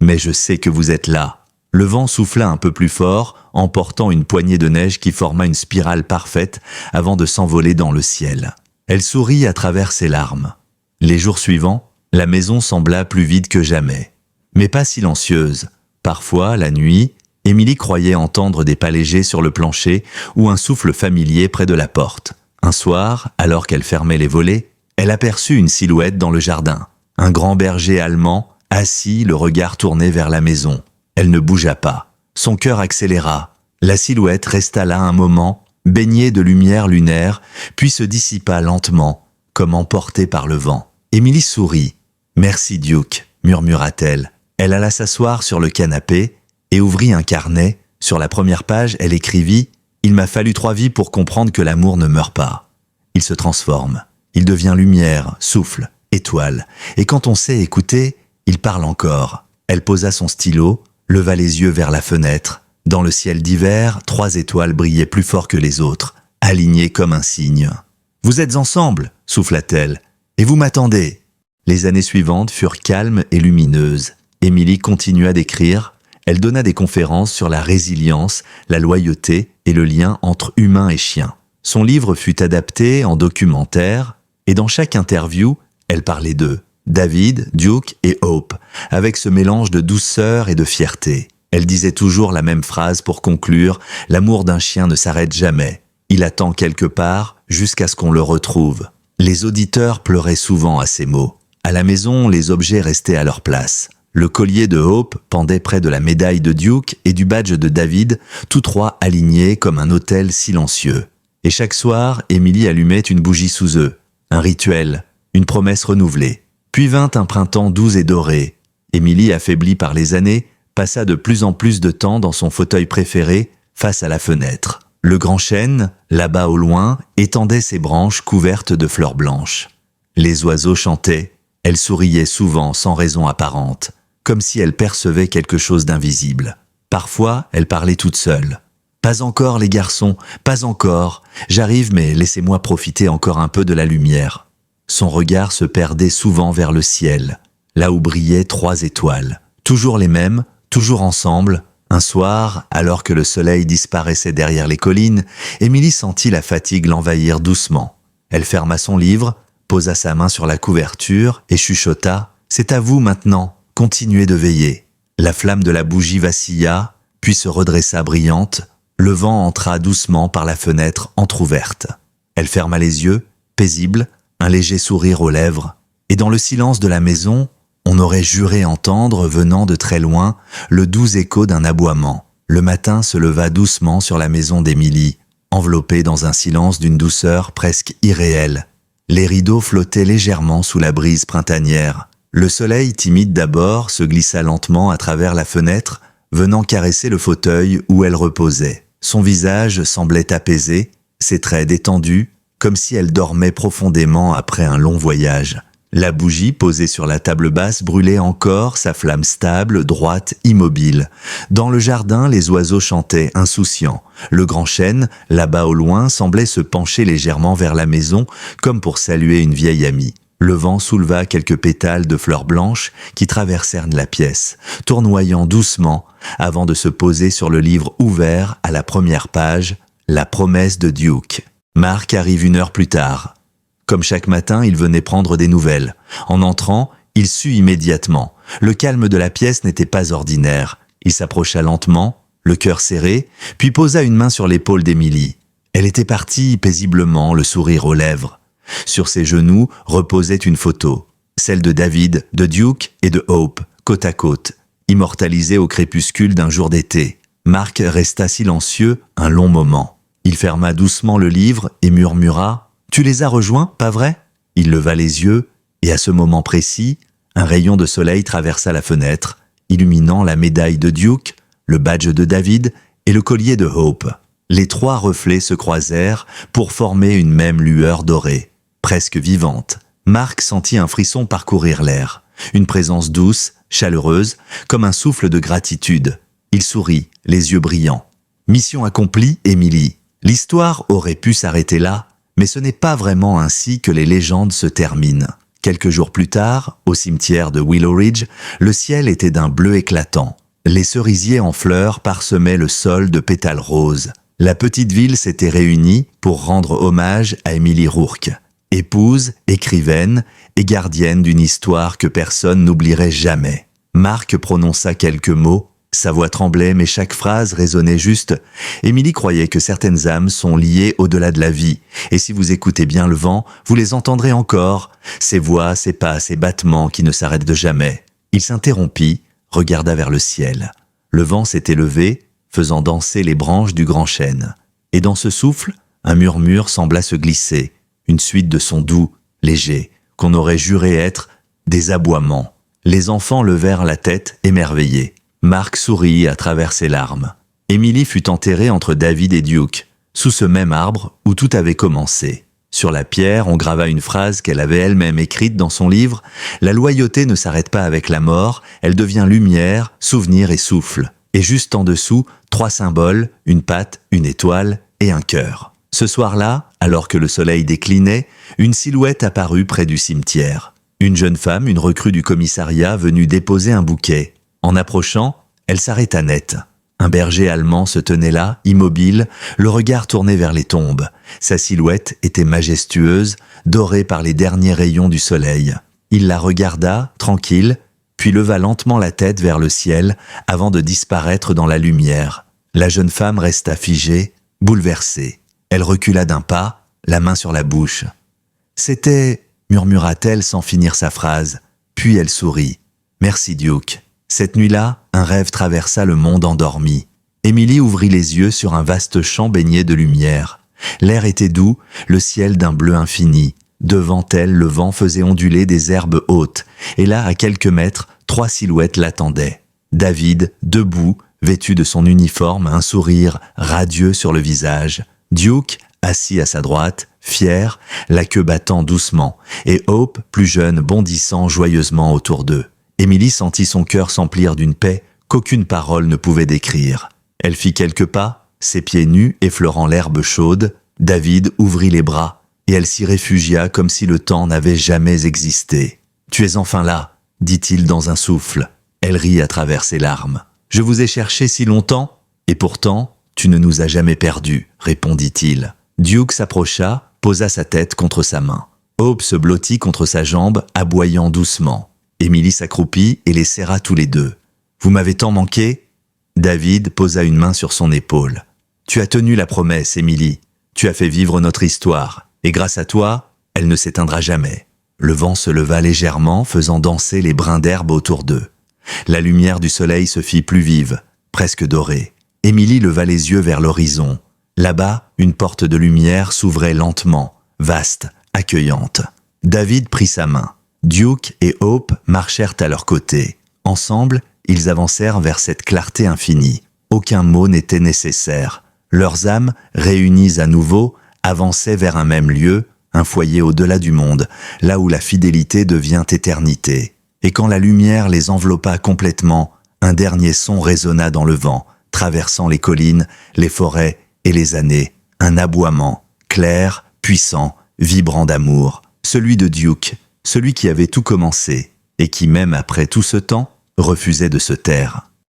S1: Mais je sais que vous êtes là. Le vent souffla un peu plus fort, emportant une poignée de neige qui forma une spirale parfaite avant de s'envoler dans le ciel. Elle sourit à travers ses larmes. Les jours suivants, la maison sembla plus vide que jamais. Mais pas silencieuse. Parfois, la nuit, Émilie croyait entendre des pas légers sur le plancher ou un souffle familier près de la porte. Un soir, alors qu'elle fermait les volets, elle aperçut une silhouette dans le jardin. Un grand berger allemand, assis, le regard tourné vers la maison. Elle ne bougea pas. Son cœur accéléra. La silhouette resta là un moment, baignée de lumière lunaire, puis se dissipa lentement, comme emportée par le vent. Émilie sourit. « Merci, Duke, murmura-t-elle. Elle alla s'asseoir sur le canapé et ouvrit un carnet. Sur la première page, elle écrivit « Il m'a fallu 3 vies pour comprendre que l'amour ne meurt pas. Il se transforme. Il devient lumière, souffle, étoile. Et quand on sait écouter, il parle encore. » Elle posa son stylo, leva les yeux vers la fenêtre. Dans le ciel d'hiver, 3 étoiles brillaient plus fort que les autres, alignées comme un signe. « Vous êtes ensemble » souffla-t-elle. « Et vous m'attendez ?» Les années suivantes furent calmes et lumineuses. Émilie continua d'écrire. Elle donna des conférences sur la résilience, la loyauté et le lien entre humains et chiens. Son livre fut adapté en documentaire et dans chaque interview, elle parlait d'eux, David, Duke et Hope, avec ce mélange de douceur et de fierté. Elle disait toujours la même phrase pour conclure « L'amour d'un chien ne s'arrête jamais. Il attend quelque part jusqu'à ce qu'on le retrouve. » Les auditeurs pleuraient souvent à ces mots. À la maison, les objets restaient à leur place. Le collier de Hope pendait près de la médaille de Duke et du badge de David, tous 3 alignés comme un autel silencieux. Et chaque soir, Émilie allumait une bougie sous eux. Un rituel, une promesse renouvelée. Puis vint un printemps doux et doré. Émilie, affaiblie par les années, passa de plus en plus de temps dans son fauteuil préféré, face à la fenêtre. Le grand chêne, là-bas au loin, étendait ses branches couvertes de fleurs blanches. Les oiseaux chantaient. Elle souriait souvent sans raison apparente, comme si elle percevait quelque chose d'invisible. Parfois, elle parlait toute seule. « Pas encore, les garçons, pas encore. J'arrive, mais laissez-moi profiter encore un peu de la lumière. » Son regard se perdait souvent vers le ciel, là où brillaient 3 étoiles. Toujours les mêmes, toujours ensemble. Un soir, alors que le soleil disparaissait derrière les collines, Émilie sentit la fatigue l'envahir doucement. Elle ferma son livre, posa sa main sur la couverture et chuchota « C'est à vous maintenant, continuez de veiller. » La flamme de la bougie vacilla, puis se redressa brillante. Le vent entra doucement par la fenêtre entr'ouverte. Elle ferma les yeux, paisible, un léger sourire aux lèvres. Et dans le silence de la maison, on aurait juré entendre, venant de très loin, le doux écho d'un aboiement. Le matin se leva doucement sur la maison d'Émilie, enveloppée dans un silence d'une douceur presque irréelle. Les rideaux flottaient légèrement sous la brise printanière. Le soleil, timide d'abord, se glissa lentement à travers la fenêtre, venant caresser le fauteuil où elle reposait. Son visage semblait apaisé, ses traits détendus, comme si elle dormait profondément après un long voyage. La bougie posée sur la table basse brûlait encore, sa flamme stable, droite, immobile. Dans le jardin, les oiseaux chantaient, insouciants. Le grand chêne, là-bas au loin, semblait se pencher légèrement vers la maison, comme pour saluer une vieille amie. Le vent souleva quelques pétales de fleurs blanches qui traversèrent la pièce, tournoyant doucement, avant de se poser sur le livre ouvert à la première page, La promesse de Duke. Mark arrive 1 heure plus tard. Comme chaque matin, il venait prendre des nouvelles. En entrant, il sut immédiatement. Le calme de la pièce n'était pas ordinaire. Il s'approcha lentement, le cœur serré, puis posa une main sur l'épaule d'Émilie. Elle était partie paisiblement, le sourire aux lèvres. Sur ses genoux reposait une photo, celle de David, de Duke et de Hope, côte à côte, immortalisée au crépuscule d'un jour d'été. Mark resta silencieux un long moment. Il ferma doucement le livre et murmura « Tu les as rejoints, pas vrai ?» Il leva les yeux, et à ce moment précis, un rayon de soleil traversa la fenêtre, illuminant la médaille de Duke, le badge de David et le collier de Hope. Les 3 reflets se croisèrent pour former une même lueur dorée, presque vivante. Mark sentit un frisson parcourir l'air, une présence douce, chaleureuse, comme un souffle de gratitude. Il sourit, les yeux brillants. Mission accomplie, Émilie. L'histoire aurait pu s'arrêter là, mais ce n'est pas vraiment ainsi que les légendes se terminent. Quelques jours plus tard, au cimetière de Willow Ridge, le ciel était d'un bleu éclatant. Les cerisiers en fleurs parsemaient le sol de pétales roses. La petite ville s'était réunie pour rendre hommage à Emily Rourke, épouse, écrivaine et gardienne d'une histoire que personne n'oublierait jamais. Mark prononça quelques mots. Sa voix tremblait, mais chaque phrase résonnait juste. Émilie croyait que certaines âmes sont liées au-delà de la vie, et si vous écoutez bien le vent, vous les entendrez encore, ces voix, ces pas, ces battements qui ne s'arrêtent de jamais. Il s'interrompit, regarda vers le ciel. Le vent s'était levé, faisant danser les branches du grand chêne. Et dans ce souffle, un murmure sembla se glisser, une suite de sons doux, légers, qu'on aurait juré être des aboiements. Les enfants levèrent la tête émerveillés. Mark sourit à travers ses larmes. Emily fut enterrée entre David et Duke, sous ce même arbre où tout avait commencé. Sur la pierre, on grava une phrase qu'elle avait elle-même écrite dans son livre « La loyauté ne s'arrête pas avec la mort, elle devient lumière, souvenir et souffle ». Et juste en dessous, 3 symboles, une patte, une étoile et un cœur. Ce soir-là, alors que le soleil déclinait, une silhouette apparut près du cimetière. Une jeune femme, une recrue du commissariat, venue déposer un bouquet. En approchant, elle s'arrêta net. Un berger allemand se tenait là, immobile, le regard tourné vers les tombes. Sa silhouette était majestueuse, dorée par les derniers rayons du soleil. Il la regarda, tranquille, puis leva lentement la tête vers le ciel avant de disparaître dans la lumière. La jeune femme resta figée, bouleversée. Elle recula d'un pas, la main sur la bouche. « C'était... » murmura-t-elle sans finir sa phrase. Puis elle sourit. « Merci, Duke. » Cette nuit-là, un rêve traversa le monde endormi. Emily ouvrit les yeux sur un vaste champ baigné de lumière. L'air était doux, le ciel d'un bleu infini. Devant elle, le vent faisait onduler des herbes hautes. Et là, à quelques mètres, 3 silhouettes l'attendaient. David, debout, vêtu de son uniforme, un sourire radieux sur le visage. Duke, assis à sa droite, fier, la queue battant doucement. Et Hope, plus jeune, bondissant joyeusement autour d'eux. Emily sentit son cœur s'emplir d'une paix qu'aucune parole ne pouvait décrire. Elle fit quelques pas, ses pieds nus effleurant l'herbe chaude. David ouvrit les bras, et elle s'y réfugia comme si le temps n'avait jamais existé. « Tu es enfin là », dit-il dans un souffle. Elle rit à travers ses larmes. « Je vous ai cherché si longtemps, et pourtant, tu ne nous as jamais perdus », répondit-il. Duke s'approcha, posa sa tête contre sa main. Hope se blottit contre sa jambe, aboyant doucement. Emily s'accroupit et les serra tous les deux. « Vous m'avez tant manqué ?» David posa une main sur son épaule. « Tu as tenu la promesse, Emily. Tu as fait vivre notre histoire. Et grâce à toi, elle ne s'éteindra jamais. » Le vent se leva légèrement, faisant danser les brins d'herbe autour d'eux. La lumière du soleil se fit plus vive, presque dorée. Emily leva les yeux vers l'horizon. Là-bas, une porte de lumière s'ouvrait lentement, vaste, accueillante. David prit sa main. Duke et Hope marchèrent à leur côté. Ensemble, ils avancèrent vers cette clarté infinie. Aucun mot n'était nécessaire. Leurs âmes, réunies à nouveau, avançaient vers un même lieu, un foyer au-delà du monde, là où la fidélité devient éternité. Et quand la lumière les enveloppa complètement, un dernier son résonna dans le vent, traversant les collines, les forêts et les années. Un aboiement, clair, puissant, vibrant d'amour. Celui de Duke, celui qui avait tout commencé, et qui, même après tout ce temps, refusait de se taire.